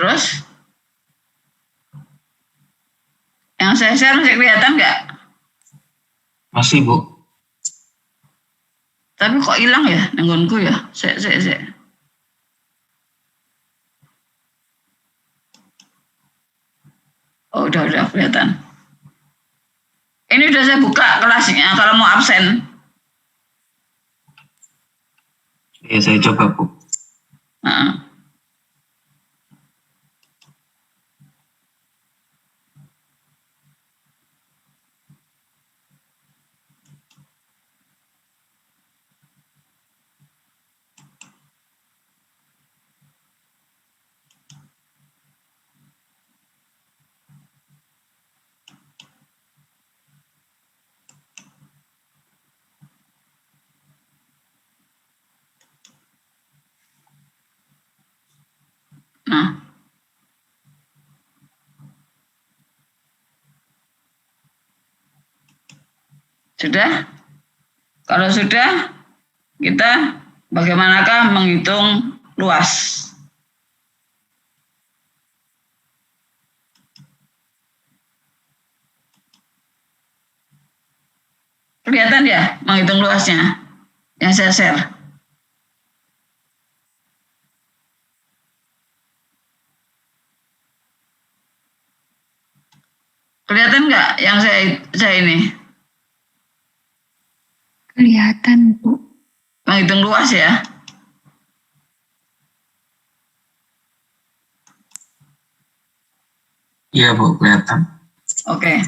Terus yang saya share masih kelihatan nggak? Masih, Bu. Tapi kok hilang ya nenggonku ya? Sek. Oh, udah kelihatan. Ini udah saya buka kelasnya kalau mau absen. Ya, saya coba, Bu. Nah. Sudah? Kalau sudah, kita bagaimanakah menghitung luas? Kelihatan ya menghitung luasnya yang saya share? Kelihatan nggak yang saya ini? Kelihatan, Bu. Menghitung luas ya? Iya, Bu, kelihatan. Oke.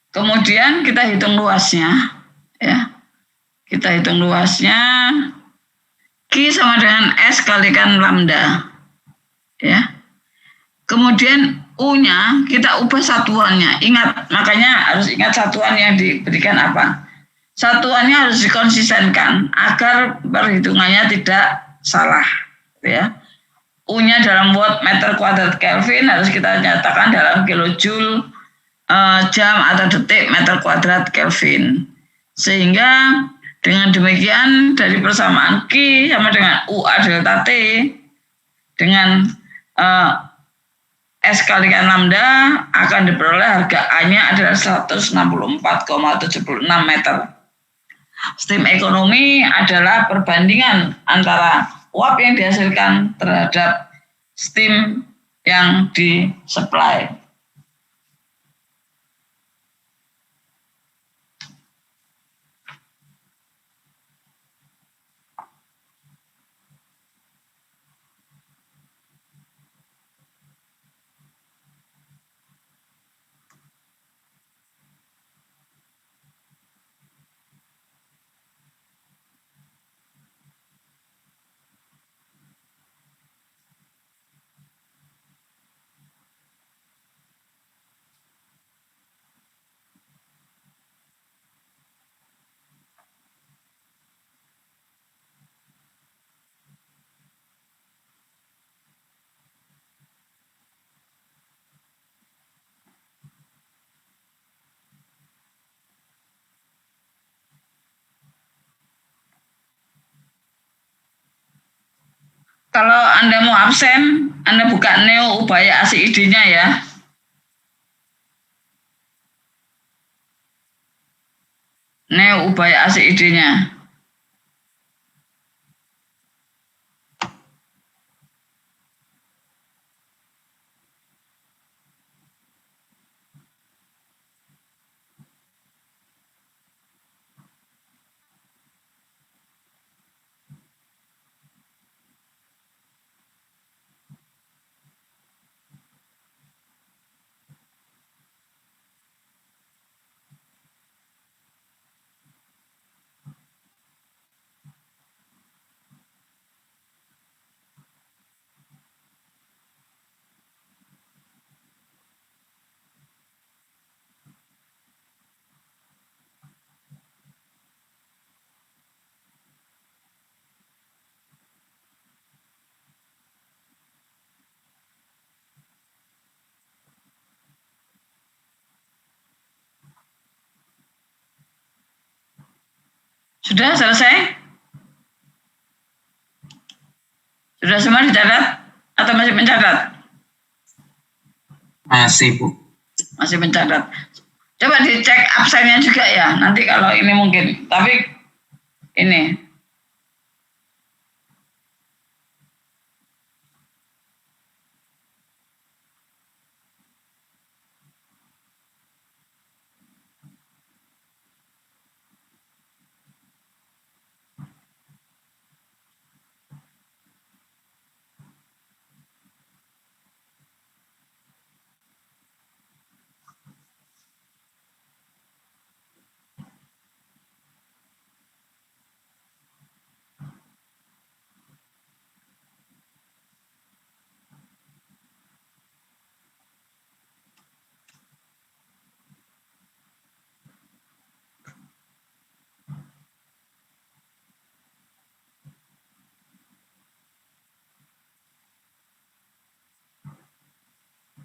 Kemudian kita hitung luasnya, ya. Kita hitung luasnya, Q sama dengan S kalikan lambda, ya. Kemudian U-nya kita ubah satuannya. Ingat, makanya harus ingat satuan yang diberikan apa. Satuannya harus dikonsistenkan agar perhitungannya tidak salah, ya. U-nya dalam watt meter kuadrat Kelvin harus kita nyatakan dalam kilojoule jam atau detik meter kuadrat Kelvin. Sehingga dengan demikian dari persamaan Q sama dengan UA delta T dengan S kalikan lambda akan diperoleh harga A-nya adalah 164,76 meter. Steam ekonomi adalah perbandingan antara uap yang dihasilkan terhadap steam yang disuplai. Kalau Anda mau absen, Anda buka Neo Ubaya ACID-nya ya. Neo Ubaya ACID-nya. Sudah selesai? Sudah semua dicatat atau masih mencatat? Masih, Bu. Masih mencatat. Coba dicek absennya juga ya. Nanti kalau ini mungkin. Tapi ini.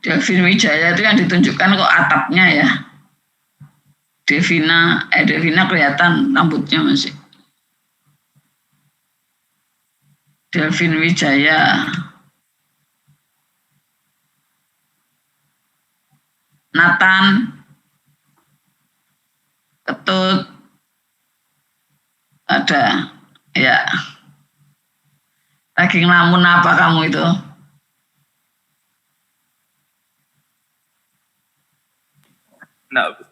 Devin Wijaya itu yang ditunjukkan kok atapnya ya. Devina kelihatan rambutnya masih. Devin Wijaya. Nathan. Ketut. Ada. Ya. Lagi ngelamun apa kamu itu? Enggak, Bu.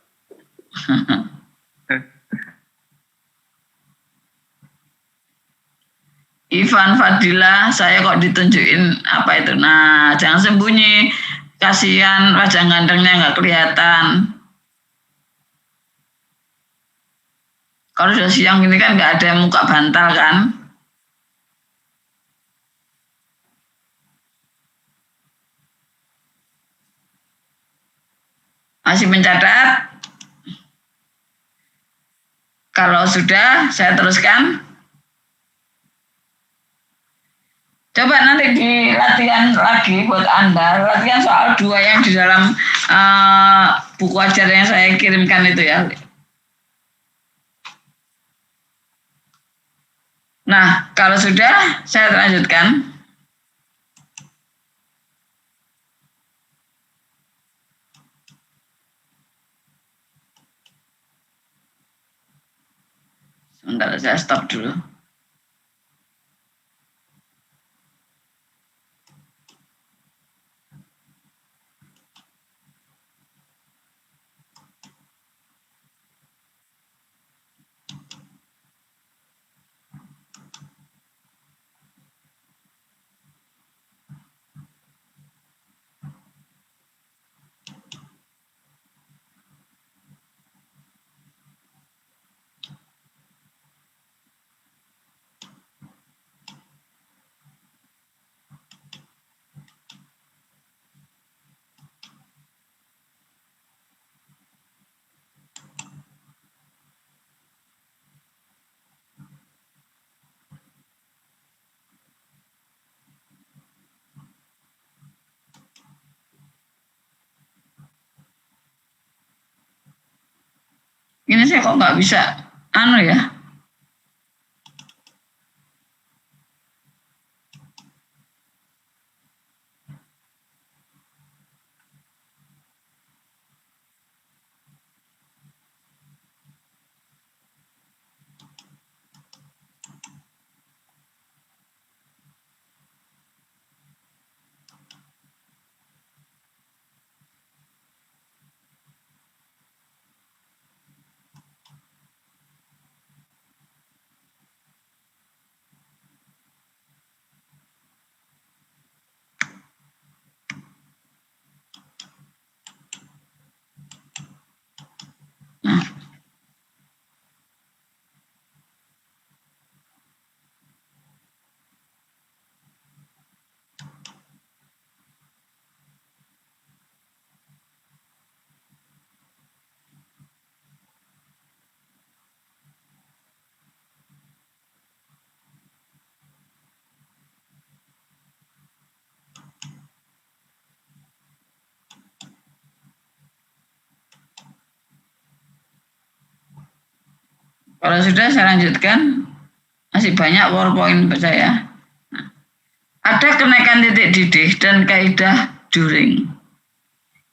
Ivan Fadila, saya kok ditunjukin apa itu? Nah, jangan sembunyi. Kasihan wajah gantengnya nggak kelihatan. Kalau sudah siang ini kan nggak ada muka bantal kan? Masih mencatat? Kalau sudah, saya teruskan. Coba nanti di latihan lagi buat Anda, latihan soal 2 yang di dalam buku ajar yang saya kirimkan itu ya. Nah, kalau sudah, saya lanjutkan. Sebentar, saya stop dulu. Ini saya kok nggak bisa, ya. Kalau sudah saya lanjutkan, masih banyak PowerPoint saya. Nah, ada kenaikan titik didih dan kaidah during.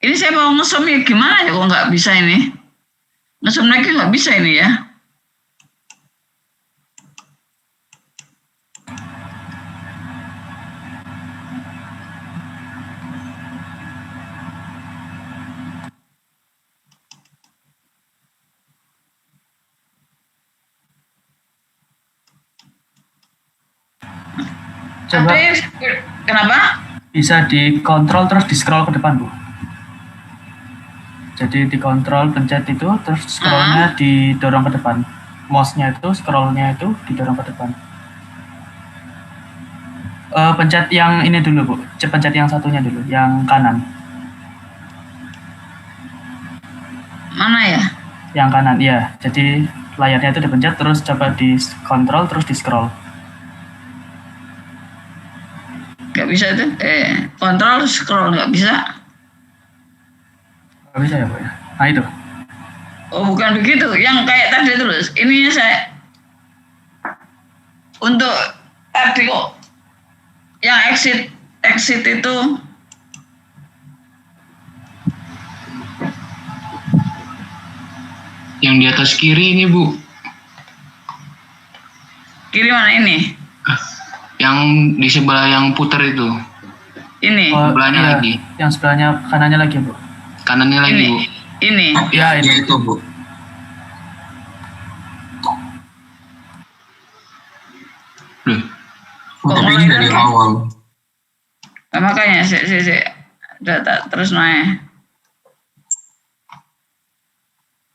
Ini saya mau ngesum ya gimana ya kok nggak bisa ini? Ngesum lagi nggak bisa ini ya. Coba Kenapa? bisa dikontrol terus di scroll ke depan, Bu. Jadi dikontrol, pencet itu, terus scrollnya didorong ke depan. Mouse-nya itu, scrollnya itu didorong ke depan. Pencet yang ini dulu, Bu. Pencet yang satunya dulu, yang kanan. Mana ya? Yang kanan, iya. Jadi layarnya itu dipencet, terus coba dikontrol, terus di scroll. Nggak bisa itu? Kontrol scroll nggak bisa. Nggak bisa ya, Bu ya? Nah itu. Oh bukan begitu, yang kayak tadi terus. Ininya saya untuk tadi kok yang exit itu Yang di atas kiri ini, Bu. kiri mana ini? Yang di sebelah yang putar itu. Ini. Sebelahnya iya. lagi. Yang sebelahnya kanannya lagi, Bu. Kanannya lagi, Ini. Bu. Ini. Ya, ini. itu Bu. Loh, Tapi ini dari awal. Nah, makanya data terus naik.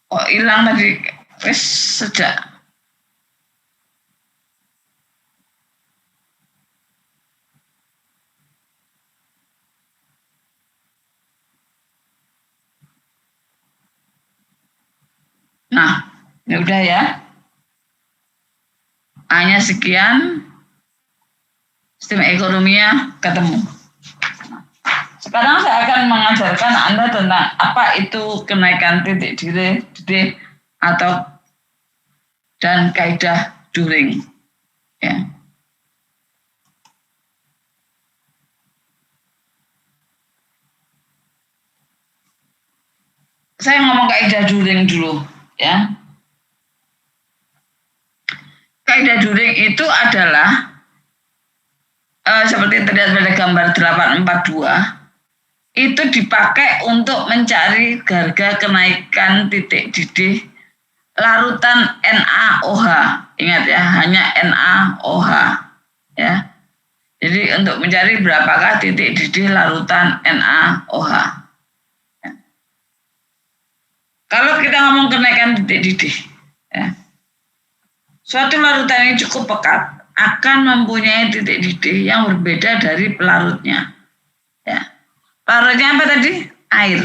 Oh hilang tadi wes sejak. Nah, ya udah ya. Hanya sekian. Sistem ekonominya ketemu. Sekarang saya akan mengajarkan Anda tentang apa itu kenaikan titik didih atau dan kaidah during. Ya. Saya ngomong kaidah during dulu, ya. Kaidah during itu adalah seperti terlihat pada gambar 842 itu dipakai untuk mencari harga kenaikan titik didih larutan NaOH. Ingat ya, hanya NaOH ya. Jadi untuk mencari berapakah titik didih larutan NaOH. Ya. Kalau kita ngomong kenaikan titik didih ya. Suatu larutan yang cukup pekat akan mempunyai titik didih yang berbeda dari pelarutnya. Ya. Pelarutnya apa tadi? Air.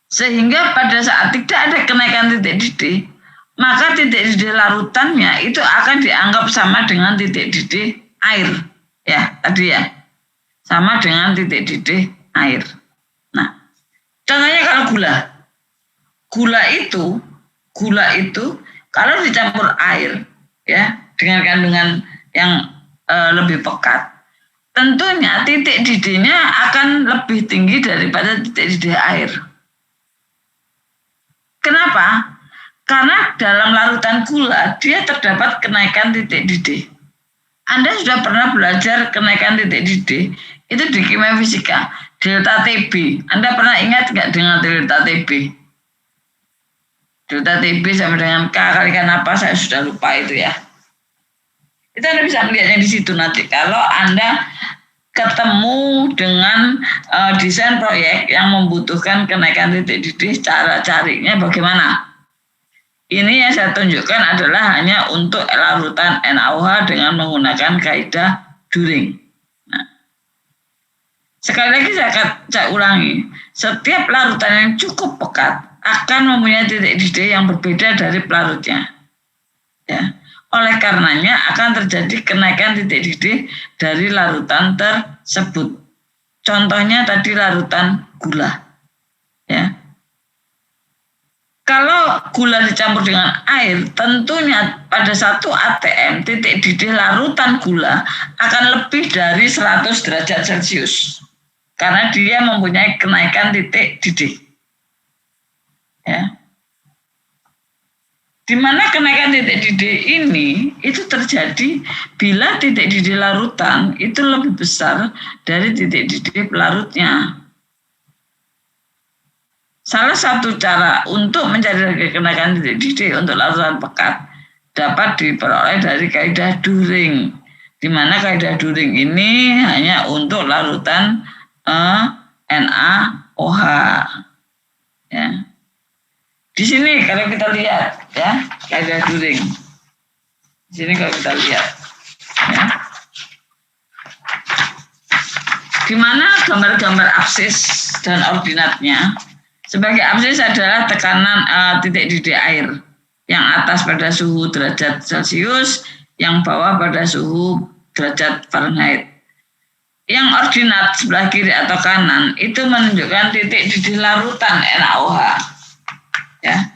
Sehingga pada saat tidak ada kenaikan titik didih, maka titik didih larutannya itu akan dianggap sama dengan titik didih air. Ya, tadi ya. Sama dengan titik didih air. Nah, contohnya kalau gula. Gula itu kalau dicampur air ya dengan kandungan yang lebih pekat, tentunya titik didihnya akan lebih tinggi daripada titik didih air. Kenapa? Karena dalam larutan gula dia terdapat kenaikan titik didih. Anda sudah pernah belajar kenaikan titik didih itu di kimia fisika, delta TB. Anda pernah ingat nggak dengan delta TB? Delta TB sama dengan K kalikan apa? Saya sudah lupa itu ya. Itu Anda bisa melihatnya di situ nanti. Kalau Anda ketemu dengan desain proyek yang membutuhkan kenaikan titik didih, cara carinya bagaimana? Ini yang saya tunjukkan adalah hanya untuk larutan NaOH dengan menggunakan kaidah during. Nah, sekali lagi saya ulangi, setiap larutan yang cukup pekat akan mempunyai titik didih yang berbeda dari pelarutnya. Ya. Oleh karenanya akan terjadi kenaikan titik didih dari larutan tersebut. Contohnya tadi larutan gula. Ya. Kalau gula dicampur dengan air, tentunya pada 1 atm titik didih larutan gula akan lebih dari 100 derajat Celcius. Karena dia mempunyai kenaikan titik didih. Ya. Di mana kenaikan titik didih ini itu terjadi bila titik didih larutan itu lebih besar dari titik didih pelarutnya. Salah satu cara untuk mencari kenaikan titik didih untuk larutan pekat dapat diperoleh dari kaidah During, di mana kaidah During ini hanya untuk larutan NaOH. Ya. Di sini kalau kita lihat ya kaidah During. Di sini kalau kita lihat ya. Di mana gambar-gambar absis dan ordinatnya. Sebagai absis adalah tekanan titik didih air yang atas pada suhu derajat Celcius, yang bawah pada suhu derajat Fahrenheit. Yang ordinat sebelah kiri atau kanan itu menunjukkan titik didih larutan NaOH. Ya.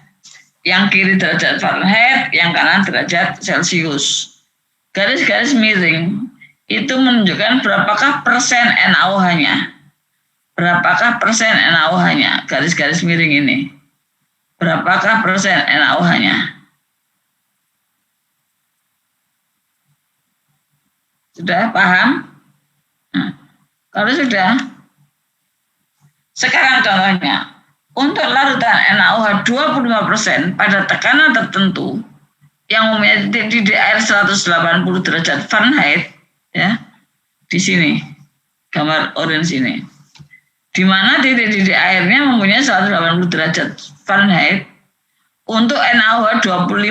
Yang kiri derajat Fahrenheit, yang kanan derajat Celcius. Garis-garis miring itu menunjukkan berapakah persen NaOH-nya. Berapakah persen NaOH-nya? Garis-garis miring ini. Berapakah persen NaOH-nya? Sudah paham? Nah, kalau sudah, sekarang contohnya. Untuk larutan NaOH 25% pada tekanan tertentu yang mempunyai titik didih air 180 derajat Fahrenheit, ya, di sini, gambar orange ini. Di mana titik didih airnya mempunyai 180 derajat Fahrenheit untuk NaOH 25%.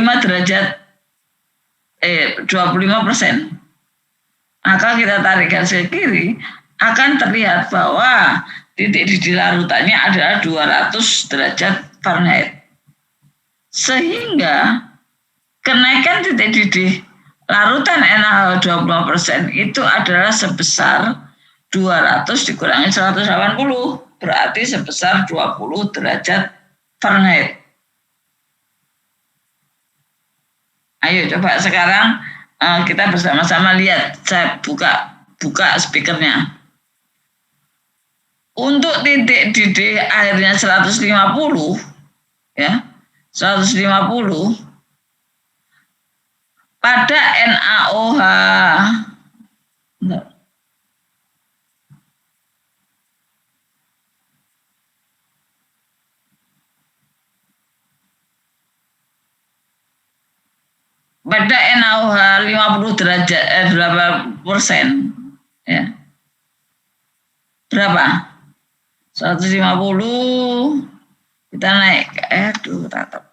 Maka kita tarik garis ke kiri, akan terlihat bahwa titik didih larutannya adalah 200 derajat Fahrenheit. Sehingga kenaikan titik didih larutan NaOH 25% itu adalah sebesar 200 dikurangi 180, berarti sebesar 20 derajat Fahrenheit. Ayo coba sekarang kita bersama-sama lihat, saya buka speakernya. Untuk titik didih airnya 150, ya, 150 pada NaOH. Bentar. Pada NaOH 50 derajat berapa persen? Ya. Berapa? 150 kita naik. Tatap.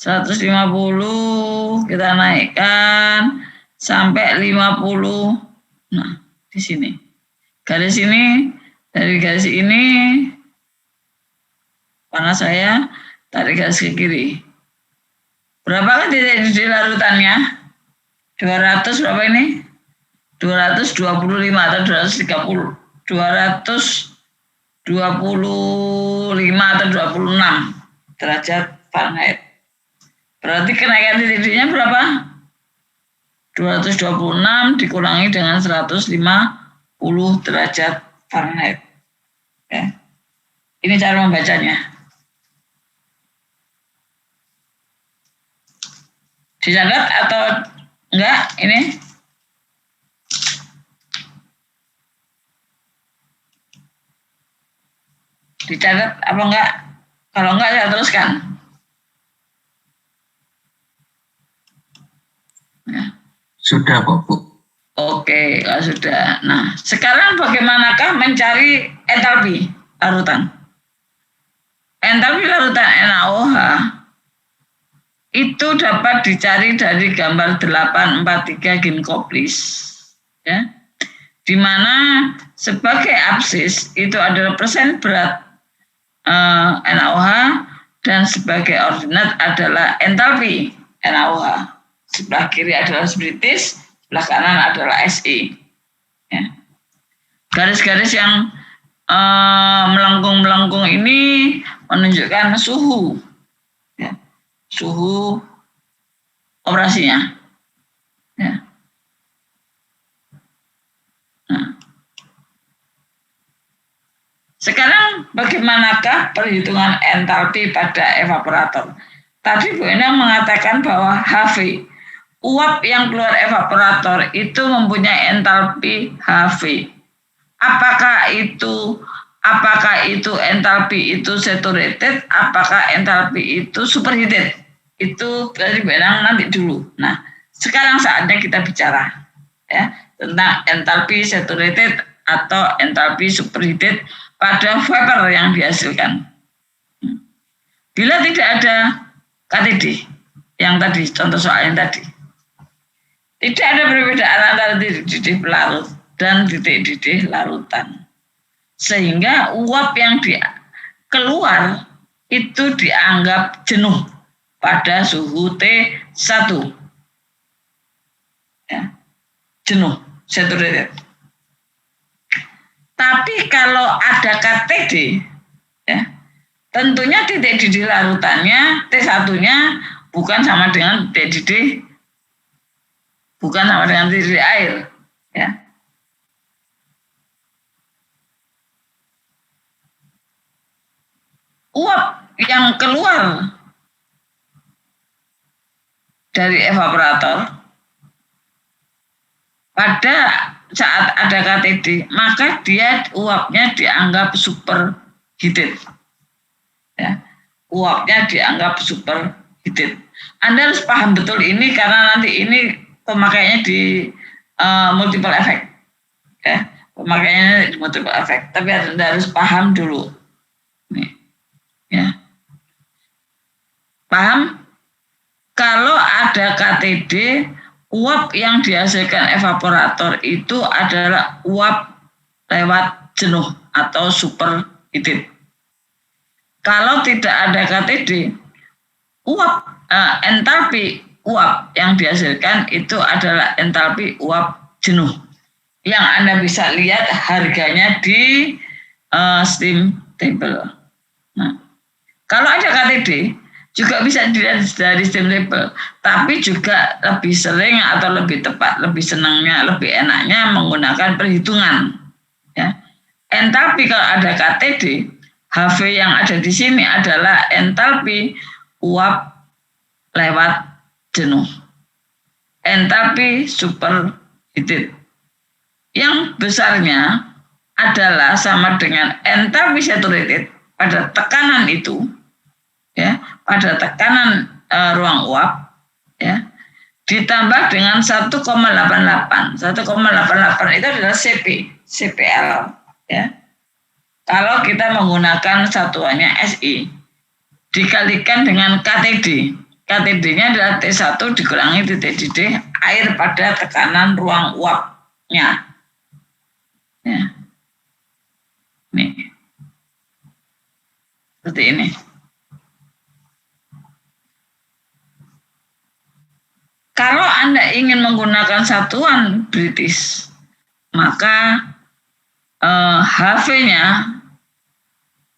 150 kita naikkan sampai 50. Nah, di sini. Garis ini, dari garis ini panas saya tarik garis ke kiri. Berapakah titik didih larutannya? 200 berapa ini? 225 atau 230? 225 atau 26 derajat Fahrenheit. Berarti kenaikan titik didihnya berapa? 226 dikurangi dengan 150 derajat Fahrenheit. Ya. Ini cara membacanya. Dicatat atau enggak ini? Dicatat apa enggak? Kalau enggak saya teruskan. Ya. Sudah kok, Bu. Oke, kalau sudah. Nah, sekarang bagaimanakah mencari entalpi larutan? Entalpi larutan NaOH itu dapat dicari dari gambar 843 Ginkoplis, ya, di mana sebagai absis itu adalah persen berat NaOH dan sebagai ordinat adalah entalpi NaOH. Sebelah kiri adalah British, sebelah kanan adalah SI. Ya. Garis-garis yang melengkung-melengkung ini menunjukkan suhu. suhu operasinya. Ya. Nah. Sekarang bagaimanakah perhitungan entalpi pada evaporator? Tadi Bu Endang mengatakan bahwa HV, uap yang keluar evaporator itu mempunyai entalpi HV. Apakah itu entalpi itu saturated, apakah entalpi itu superheated? Itu dari Bu Endang nanti dulu. Nah, sekarang saatnya kita bicara ya tentang entalpi saturated atau entalpi superheated pada vapor yang dihasilkan. Bila tidak ada KTD yang tadi, contoh soal yang tadi, tidak ada perbedaan antara titik didih pelarut dan titik didih larutan, sehingga uap yang keluar itu dianggap jenuh pada suhu T1, ya, jenuh, saturated. Tapi kalau ada KTD, ya, tentunya titik didih larutannya T1-nya bukan sama dengan titik didih, bukan sama dengan titik didih air, ya. Uap yang keluar dari evaporator pada saat ada KTD, maka dia uapnya dianggap superheated. Ya, uapnya dianggap superheated. Anda harus paham betul ini karena nanti ini pemakaiannya di multiple effect. Ya, pemakaiannya di multiple effect. Tapi Anda harus paham dulu. Nih, ya, paham? Kalau ada KTD, uap yang dihasilkan evaporator itu adalah uap lewat jenuh atau superheated. Kalau tidak ada KTD, uap entalpi uap yang dihasilkan itu adalah entalpi uap jenuh. Yang Anda bisa lihat harganya di steam table. Nah, kalau ada KTD juga bisa dilihat dari steam table, tapi juga lebih sering atau lebih tepat, lebih senangnya, lebih enaknya menggunakan perhitungan. Ya. Entalpi kalau ada KTD, HV yang ada di sini adalah entalpi uap lewat jenuh. Entalpi superheated. Yang besarnya adalah sama dengan entalpi saturated pada tekanan itu, ya, pada tekanan ruang uap, ya, ditambah dengan 1,88. 1,88 itu adalah CPL, ya. Kalau kita menggunakan satuannya SI, dikalikan dengan KTD. KTD-nya adalah T1 dikurangi titik didih air pada tekanan ruang uapnya. Ya. Nih. Seperti ini. Kalau Anda ingin menggunakan satuan British, maka HV-nya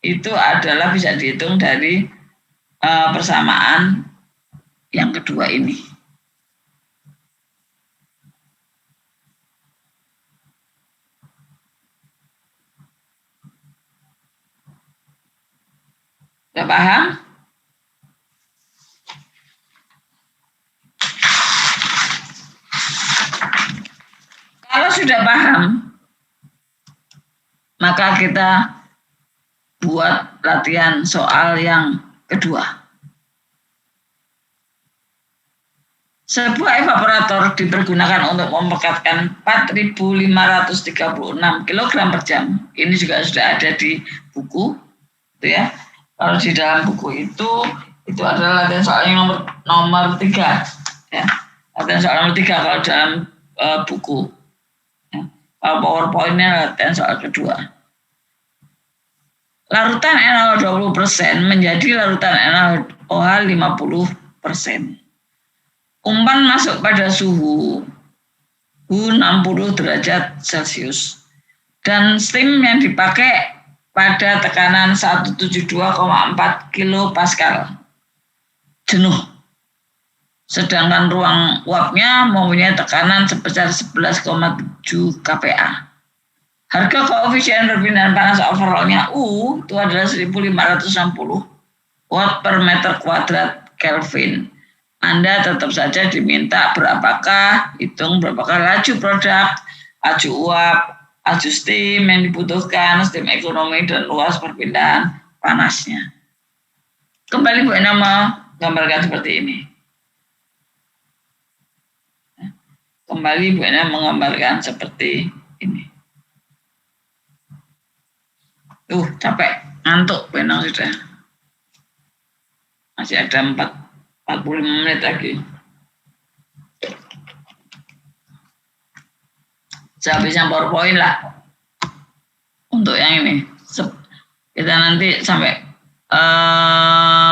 itu adalah bisa dihitung dari persamaan yang kedua ini. Sudah paham? Kalau sudah paham, maka kita buat latihan soal yang kedua. Sebuah evaporator dipergunakan untuk memekatkan 4.536 kg per jam. Ini juga sudah ada di buku, gitu ya. Kalau di dalam buku itu adalah latihan soal yang nomor 3, ya. Latihan soal nomor 3 kalau dalam buku. Ya. Kalau PowerPoint-nya latihan soal kedua. Larutan NaOH 20% menjadi larutan NaOH 50%. Umpan masuk pada suhu 60 derajat Celcius dan steam yang dipakai pada tekanan 172,4 kilopascal. jenuh. Sedangkan ruang uapnya mempunyai tekanan sebesar 11,7 kPa. Harga koefisien perpindahan panas overallnya U itu adalah 1560 watt per meter kuadrat Kelvin. Anda tetap saja diminta hitung berapakah laju produk, laju uap, laju steam yang dibutuhkan, steam ekonomi dan luas perpindahan panasnya. Kembali Bu Ena menggambarkan seperti ini. Kembali Bu Ena menggambarkan seperti ini. Capek, ngantuk Bu Ena sudah. Masih ada 45 menit lagi. Saya habisnya PowerPoint lah. Untuk yang ini. Kita nanti sampai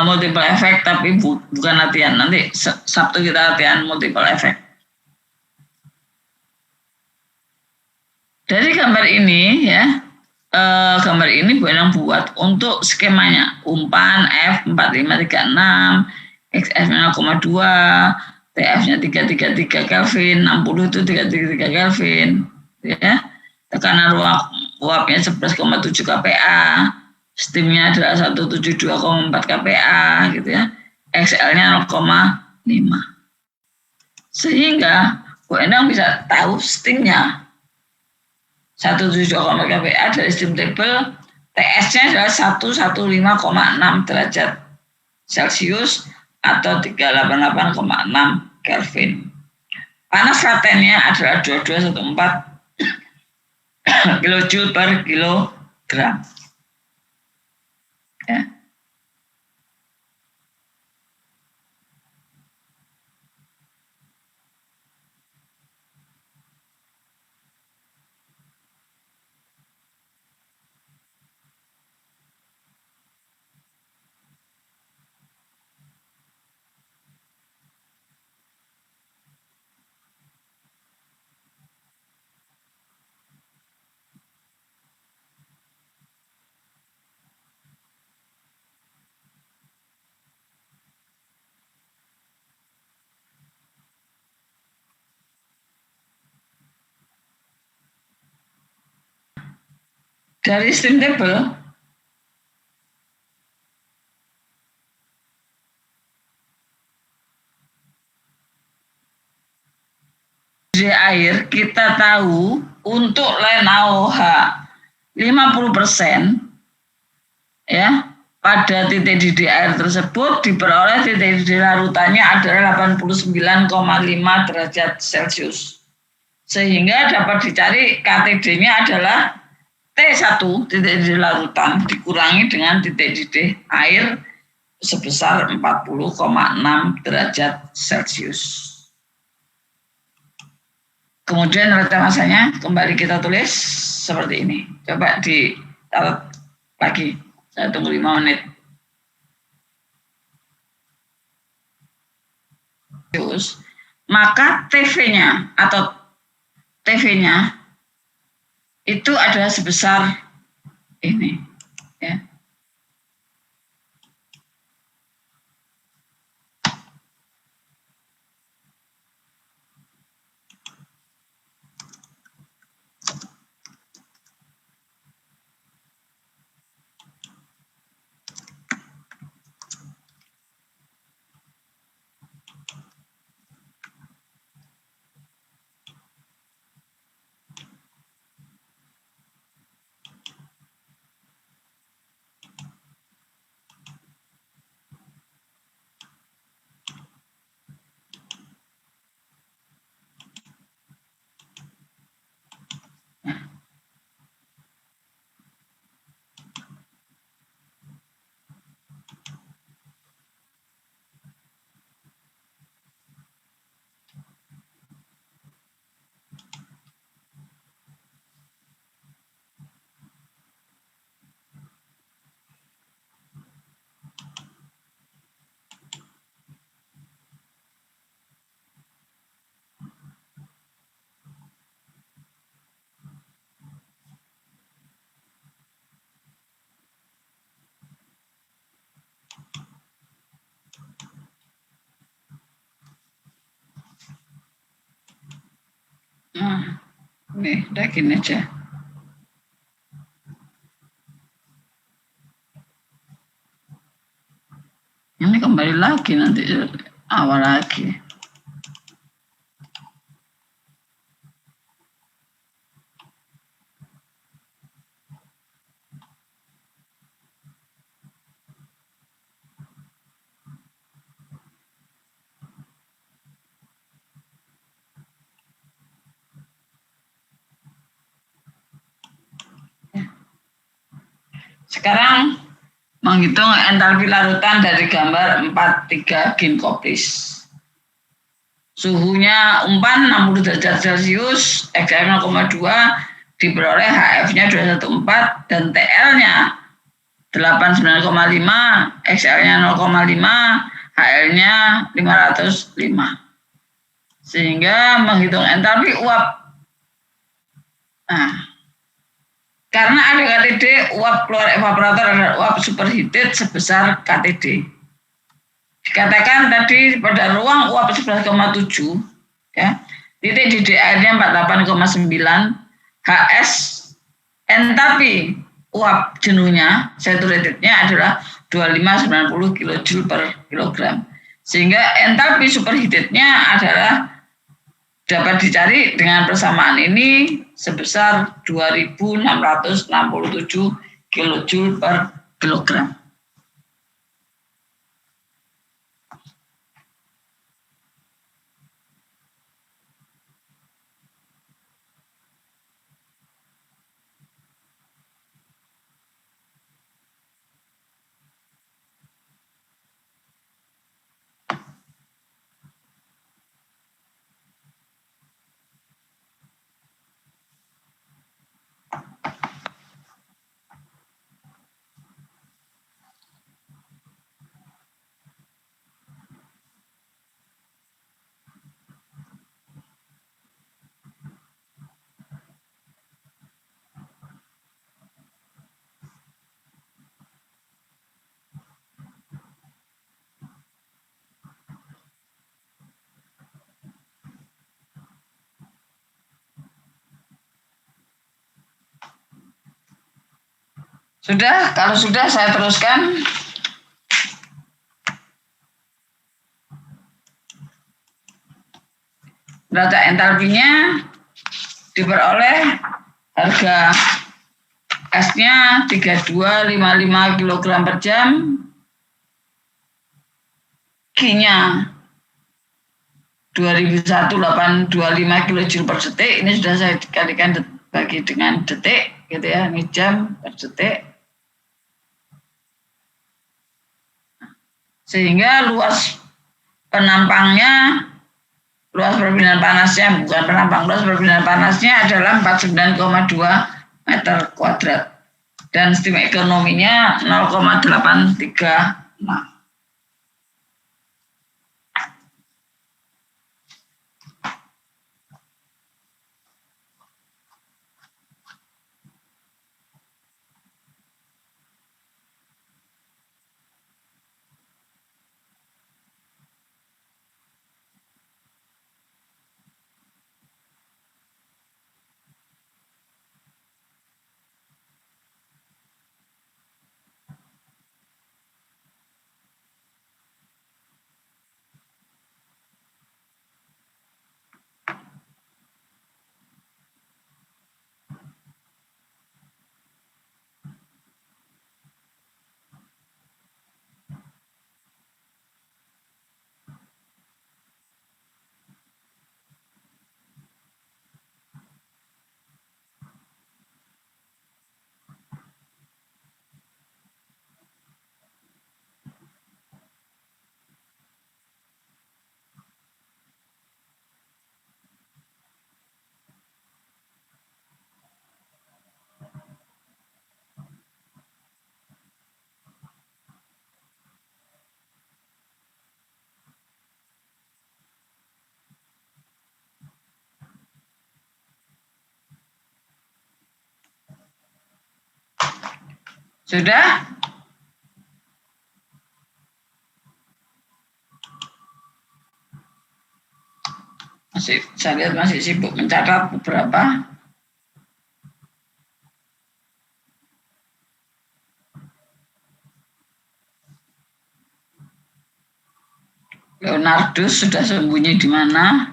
multiple effect, tapi bukan latihan. Nanti Sabtu kita latihan multiple effect. Dari gambar ini ya, gambar ini Bu Enang buat untuk skemanya umpan F4536, XF 0,2, TF-nya 333 Kelvin, 60 itu 333 Kelvin, ya. Tekanan uapnya 11,7 kPa, steamnya adalah 172,4 kPa, gitu ya. XL-nya 0,5. Sehingga Bu Enang bisa tahu steamnya 172,4 kPa dari steam table, TS-nya adalah 115,6 derajat Celcius atau 388,6 Kelvin. Panas latennya adalah 2214 kilojoule per kilogram. Ya. Dari steam table di air kita tahu untuk LNAOH 50% ya pada titik didih air tersebut diperoleh titik didih larutannya adalah 89,5 derajat Celcius. Sehingga dapat dicari KTD-nya adalah T1 titik didih larutan dikurangi dengan titik didih air sebesar 40,6 derajat Celcius. Kemudian rata masanya kembali kita tulis seperti ini. Coba ditaruh lagi. Saya tunggu 5 menit. Maka TV-nya atau TV-nya itu adalah sebesar ini, ya. Nah, nih, udah gini aja. Ini kembali lagi nanti awal lagi. Sekarang menghitung entalpi larutan dari gambar 43 ginkoplis. Suhunya umpan 60 derajat Celcius, XM 0,2 diperoleh HF-nya 214 dan TL-nya 89,5, XL-nya 0,5, HL-nya 505. Sehingga menghitung entalpi uap. Nah, karena ada KTD, uap keluar evaporator adalah uap superheated sebesar KTD. Dikatakan tadi pada ruang uap 11,7, ya, titik didih airnya 48,9, HS entalpi uap jenuhnya, saturatednya adalah 2590 kJ per kilogram. Sehingga entalpi superheatednya adalah dapat dicari dengan persamaan ini sebesar 2667 kJ per kilogram. Sudah, kalau sudah saya teruskan. Data entalpinya diperoleh harga S-nya 3255 kg per jam, Q-nya 2001 825 kJ per detik. Ini sudah saya dikalikan bagi dengan detik, gitu ya, ini jam per detik. Sehingga luas penampangnya, luas perbinaan panasnya, bukan penampang, luas perbinaan panasnya adalah 49,2 meter kuadrat. Dan steam ekonominya 0,836. Sudah? Saya lihat masih sibuk mencatat beberapa. Leonardus sudah sembunyi di mana?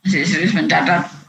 Masih serius mencatat.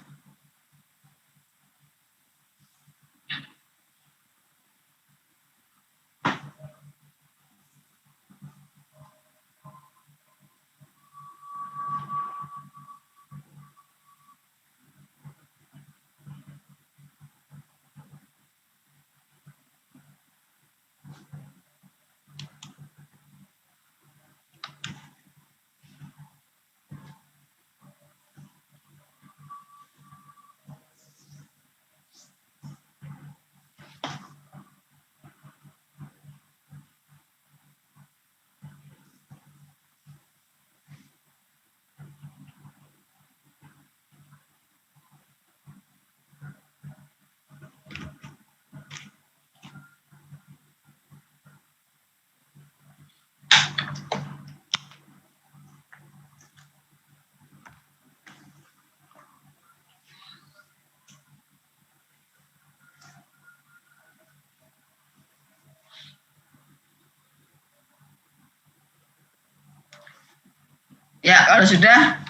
Ya, kalau sudah,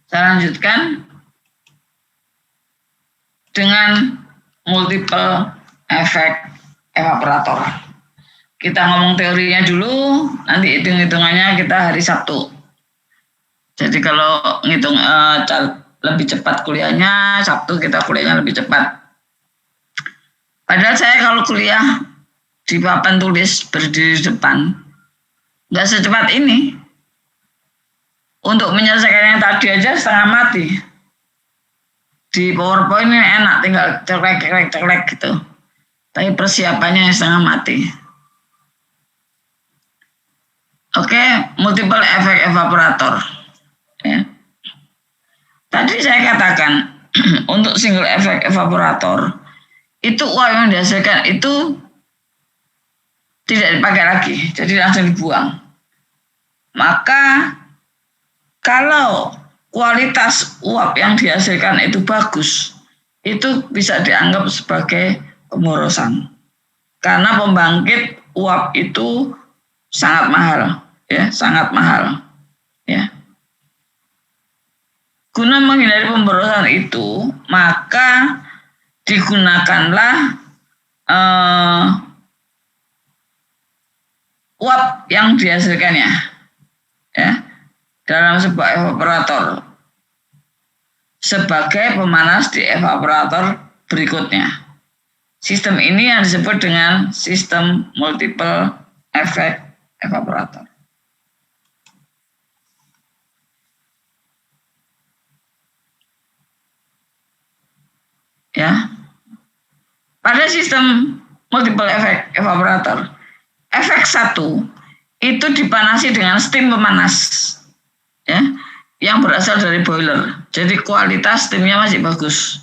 saya lanjutkan dengan multiple efek evaporator. Kita ngomong teorinya dulu, nanti hitung-hitungannya kita hari Sabtu. Jadi kalau ngitung lebih cepat kuliahnya, Sabtu kita kuliahnya lebih cepat. Padahal saya kalau kuliah di papan tulis berdiri di depan, nggak secepat ini. Untuk menyelesaikan yang tadi aja setengah mati. Di PowerPoint ini enak, tinggal ceklek gitu. Tapi persiapannya setengah mati. Oke, multiple efek evaporator. Ya. Tadi saya katakan untuk single efek evaporator itu uap yang dihasilkan itu tidak dipakai lagi, jadi langsung dibuang. Maka kalau kualitas uap yang dihasilkan itu bagus, itu bisa dianggap sebagai pemborosan. Karena pembangkit uap itu sangat mahal, ya, sangat mahal, ya. Guna menghindari pemborosan itu, maka digunakanlah uap yang dihasilkannya, ya, dalam sebuah evaporator sebagai pemanas di evaporator berikutnya. Sistem ini yang disebut dengan sistem multiple efek evaporator. Ya, pada sistem multiple efek evaporator, efek 1 itu dipanasi dengan steam pemanas, ya, yang berasal dari boiler. Jadi kualitas steamnya masih bagus.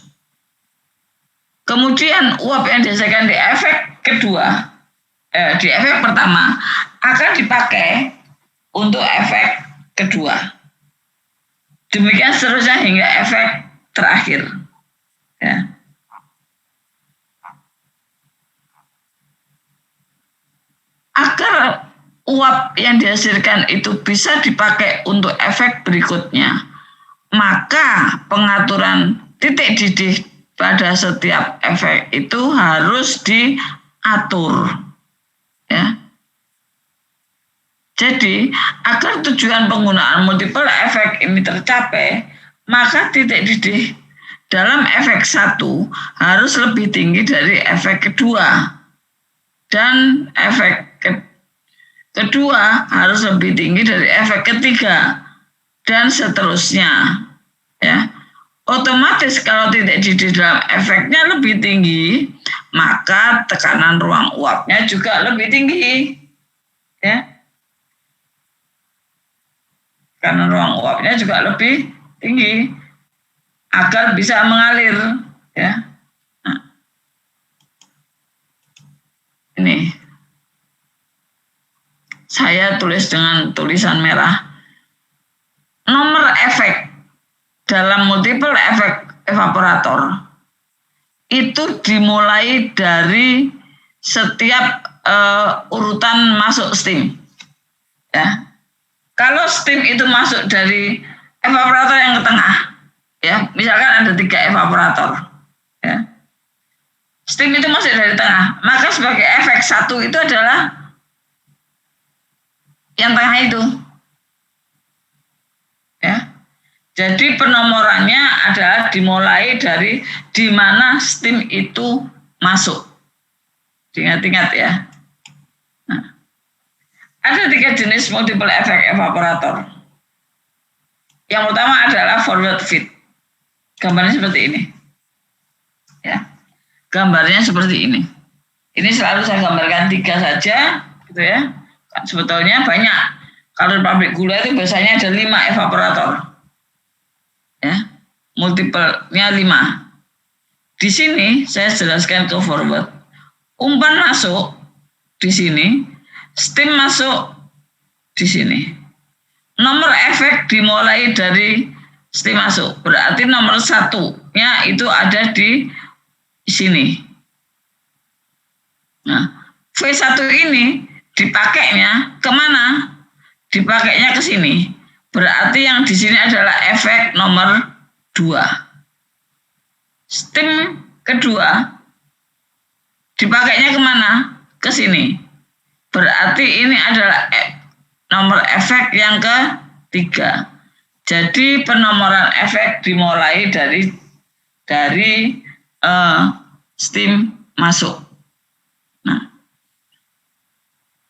Kemudian uap yang dihasilkan di efek kedua, di efek pertama akan dipakai untuk efek kedua. Demikian seterusnya hingga efek terakhir. Ya. Agar uap yang dihasilkan itu bisa dipakai untuk efek berikutnya, maka pengaturan titik didih pada setiap efek itu harus diatur, ya. Jadi agar tujuan penggunaan multiple efek ini tercapai, maka titik didih dalam efek 1 harus lebih tinggi dari efek kedua, dan efek kedua harus lebih tinggi dari efek ketiga, dan seterusnya, ya. Otomatis kalau titik didih dalam efeknya lebih tinggi, maka tekanan ruang uapnya juga lebih tinggi, ya. Tekanan ruang uapnya juga lebih tinggi agar bisa mengalir, ya. Nah. Ini saya tulis dengan tulisan merah. Nomor efek dalam multiple efek evaporator itu dimulai dari setiap urutan masuk steam. Ya. Kalau steam itu masuk dari evaporator yang ke tengah, ya, misalkan ada 3 evaporator, ya. Steam itu masuk dari tengah, maka sebagai efek 1 itu adalah yang tengah itu. Ya. Jadi penomorannya adalah dimulai dari di mana steam itu masuk. Ingat-ingat ya. Nah, ada 3 jenis multiple effect evaporator. Yang pertama adalah forward feed. Gambarnya seperti ini. Ya. Gambarnya seperti ini. Ini selalu saya gambarkan 3 saja, gitu ya. Sebetulnya banyak. Kalau pabrik gula itu biasanya ada 5 evaporator. Ya, multiple-nya 5. Di sini saya jelaskan ke forward. Umpan masuk di sini, steam masuk di sini. Nomor efek dimulai dari steam masuk. Berarti nomor 1-nya itu ada di sini. Nah, V1 ini dipakainya kemana? Dipakainya ke sini. Berarti yang di sini adalah efek nomor 2. Steam kedua dipakainya kemana? Ke sini. Berarti ini adalah nomor efek yang ketiga. Jadi penomoran efek dimulai dari steam masuk. Nah,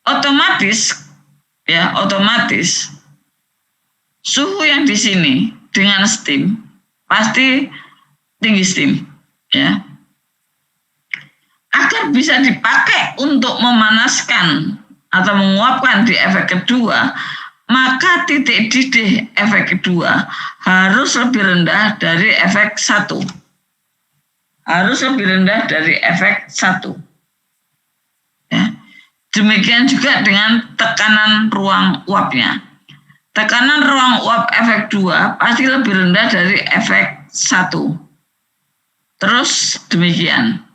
otomatis suhu yang di sini dengan steam pasti tinggi steam, ya. Agar bisa dipakai untuk memanaskan atau menguapkan di efek kedua, maka titik didih efek kedua harus lebih rendah dari efek 1. Harus lebih rendah dari efek 1. Ya. Demikian juga dengan tekanan ruang uapnya. Tekanan ruang uap efek 2 pasti lebih rendah dari efek 1. Terus demikian.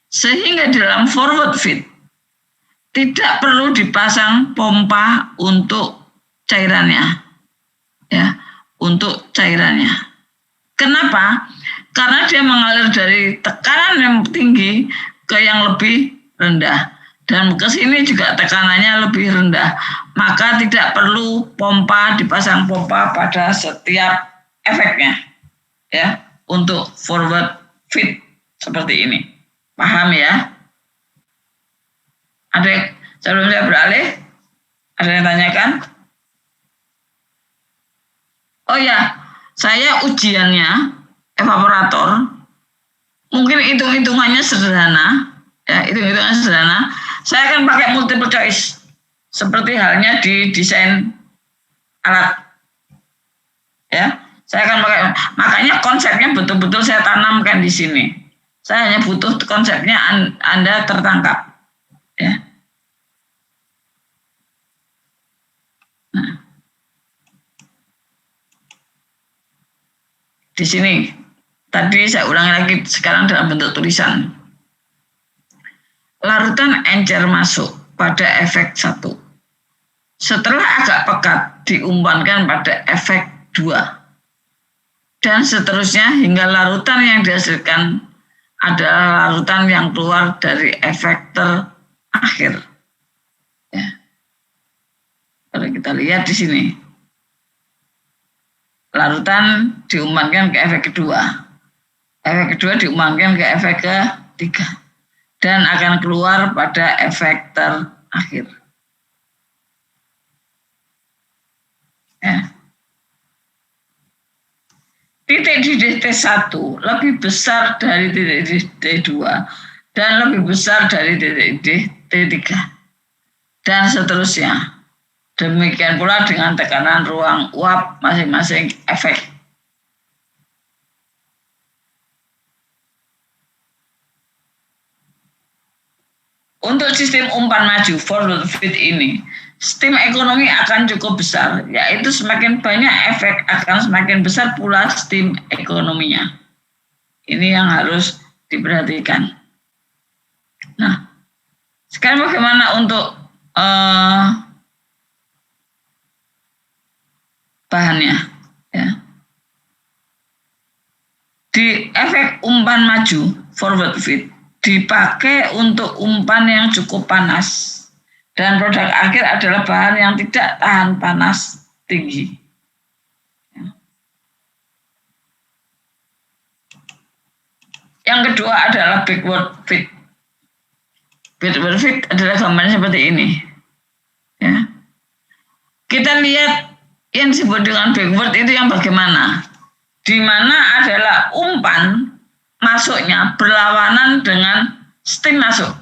Sehingga dalam forward feed tidak perlu dipasang pompa untuk cairannya. Ya, untuk cairannya. Kenapa? Karena dia mengalir dari tekanan yang tinggi ke yang lebih rendah. Dan ke sini juga tekanannya lebih rendah. Maka tidak perlu dipasang pompa pada setiap efeknya. Ya, untuk forward feed seperti ini. Paham ya? Ada sebelum saya beralih, ada yang tanyakan? Oh ya, saya ujiannya evaporator. Mungkin hitung-hitungannya sederhana. Ya, hitung-hitungannya sederhana. Saya akan pakai multiple choice. Seperti halnya di desain alat. Ya, saya akan pakai. Makanya konsepnya betul-betul saya tanamkan di sini. Saya hanya butuh konsepnya Anda tertangkap. Ya. Nah. Di sini. Tadi saya ulangi lagi sekarang dalam bentuk tulisan. Larutan encer masuk pada efek 1. Setelah agak pekat diumpankan pada efek 2. Dan seterusnya hingga larutan yang dihasilkan adalah larutan yang keluar dari efek terakhir. Ya. Kalau kita lihat di sini. Larutan diumpankan ke efek kedua. Efek kedua diumpankan ke efek ketiga. Dan akan keluar pada efek terakhir. Ya. Titik didih T1 lebih besar dari titik didih T2 dan lebih besar dari titik didih T3 dan seterusnya. Demikian pula dengan tekanan ruang uap masing-masing efek. untuk sistem umpan maju forward feed ini, sistem ekonomi akan cukup besar, yaitu semakin banyak efek akan semakin besar pula sistem ekonominya. Ini yang harus diperhatikan. Nah, sekarang bagaimana untuk bahannya? Ya. Di efek umpan maju forward feed dipakai untuk umpan yang cukup panas dan produk akhir adalah bahan yang tidak tahan panas tinggi. Yang kedua adalah backward feed. Backward feed adalah gambarnya seperti ini. Ya. Kita lihat yang disebut dengan backward itu yang bagaimana? Di mana adalah umpan masuknya berlawanan dengan stem masuk.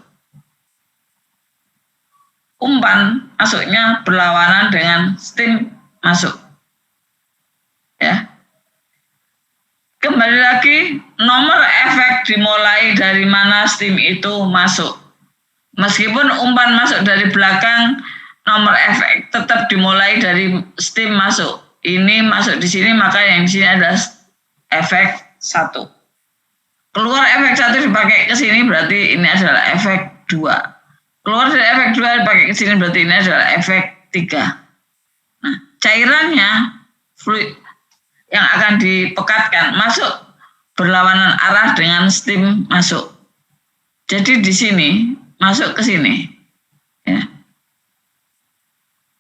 Umpan masuknya berlawanan dengan stem masuk. Ya. Kembali lagi, nomor efek dimulai dari mana stem itu masuk. Meskipun umpan masuk dari belakang, nomor efek tetap dimulai dari stem masuk. Ini masuk di sini, maka yang di sini adalah efek 1. Keluar efek 1 dipakai ke sini, berarti ini adalah efek 2. Keluar dari efek 2 dipakai ke sini, berarti ini adalah efek 3. Nah, cairannya, fluid yang akan dipekatkan masuk berlawanan arah dengan stem masuk. Jadi di sini masuk ke sini. Ya.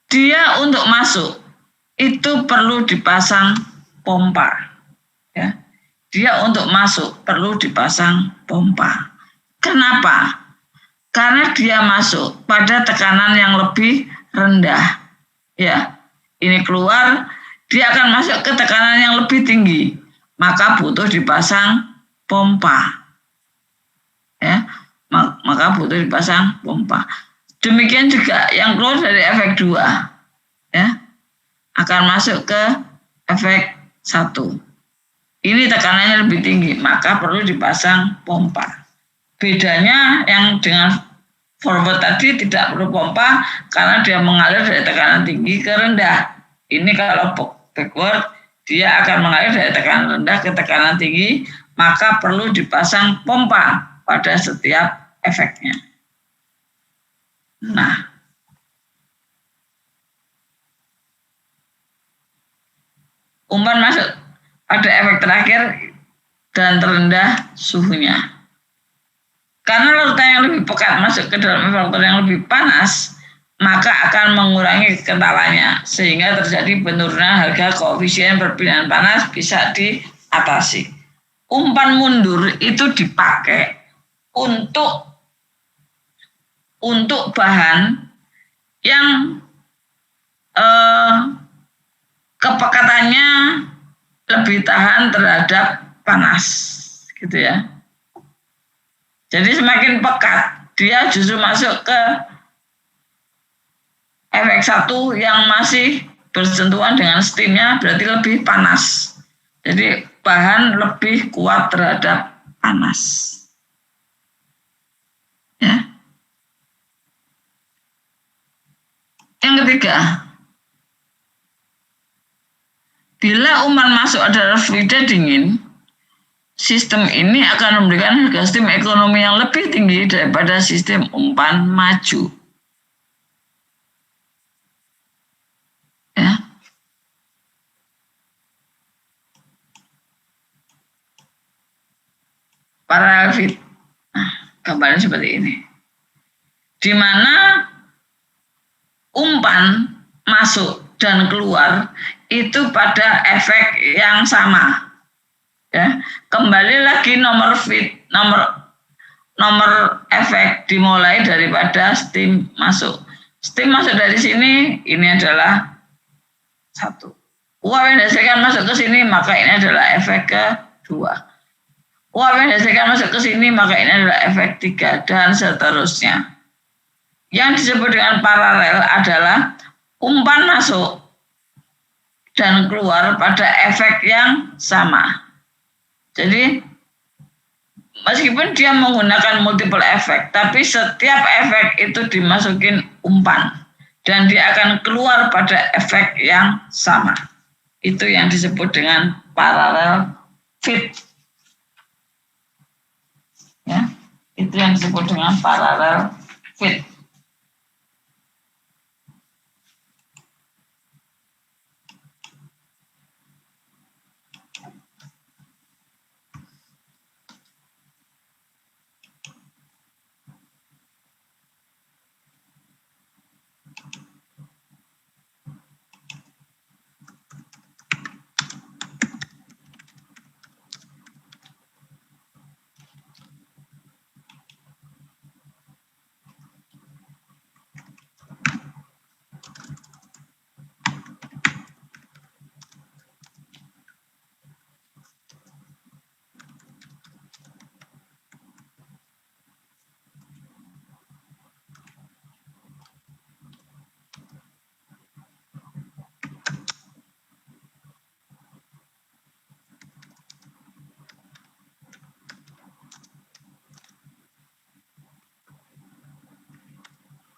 Dia untuk masuk itu perlu dipasang pompa. Ya. Dia untuk masuk perlu dipasang pompa. Kenapa? Karena dia masuk pada tekanan yang lebih rendah. Ya, ini keluar, dia akan masuk ke tekanan yang lebih tinggi, maka butuh dipasang pompa. Ya, maka butuh dipasang pompa. Demikian juga yang keluar dari efek 2, ya, akan masuk ke efek 1. Ini tekanannya lebih tinggi, maka perlu dipasang pompa. Bedanya yang dengan forward tadi tidak perlu pompa karena dia mengalir dari tekanan tinggi ke rendah. Ini kalau backward, dia akan mengalir dari tekanan rendah ke tekanan tinggi, maka perlu dipasang pompa pada setiap efeknya. Nah, umpan masuk pada efek terakhir dan terendah suhunya. Karena larutan yang lebih pekat masuk ke dalam evaporator yang lebih panas, maka akan mengurangi kekentalannya, sehingga terjadi penurunan harga koefisien perpindahan panas bisa diatasi. Umpan mundur itu dipakai untuk bahan yang kepekatannya lebih tahan terhadap panas, gitu ya. Jadi semakin pekat, dia justru masuk ke efek 1 yang masih bersentuhan dengan stemnya, berarti lebih panas. Jadi bahan lebih kuat terhadap panas. Ya. Yang ketiga, bila umpan masuk adalah fluida dingin, sistem ini akan memberikan harga sistem ekonomi yang lebih tinggi daripada sistem umpan maju. Ya. Parallel feed. Nah, gambarnya seperti ini. Di mana umpan masuk dan keluar itu pada efek yang sama. Ya, kembali lagi nomor feed, nomor efek dimulai daripada stem masuk. Stem masuk dari sini, ini adalah 1. Uap yang dihasilkan masuk ke sini, maka ini adalah efek kedua. Uap yang dihasilkan masuk ke sini, maka ini adalah efek 3, dan seterusnya. Yang disebut dengan paralel adalah umpan masuk dan keluar pada efek yang sama. Jadi meskipun dia menggunakan multiple efek, tapi setiap efek itu dimasukin umpan dan dia akan keluar pada efek yang sama. Itu yang disebut dengan parallel fit. Ya, itu yang disebut dengan parallel fit.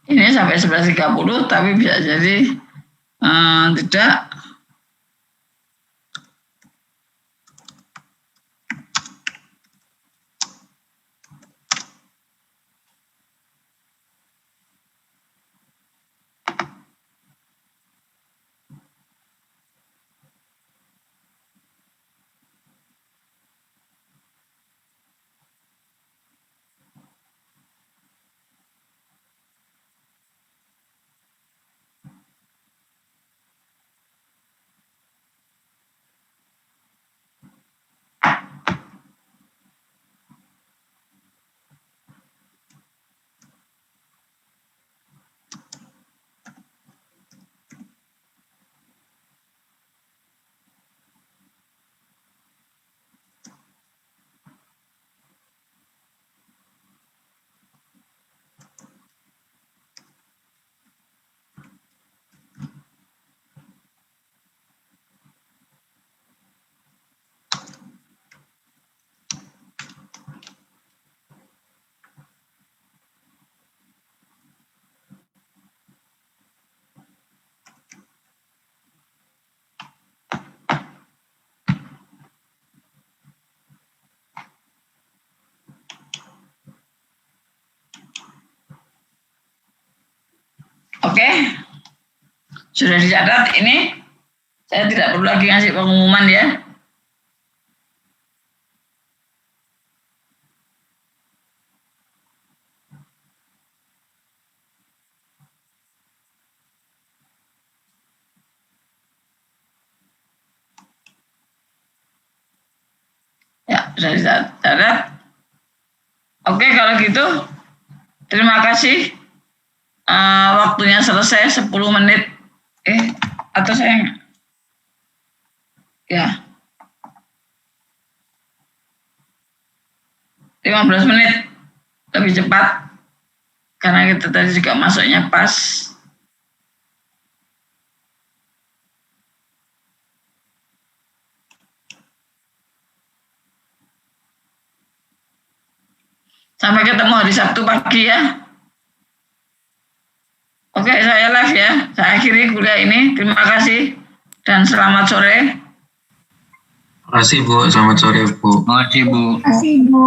Ini sampai 11.30, tapi bisa jadi tidak. Oke, sudah dicatat ini. Saya tidak perlu lagi ngasih pengumuman ya. Ya, sudah dicatat. Oke, kalau gitu terima kasih. Waktunya selesai 10 menit. Atau saya ya 15 menit lebih cepat karena kita tadi juga masuknya pas. Sampai ketemu hari Sabtu pagi ya. Oke, saya live ya. Saya akhiri kuliah ini. Terima kasih dan selamat sore. Terima kasih Bu, selamat sore Bu. Terima kasih Bu. Terima kasih, Bu.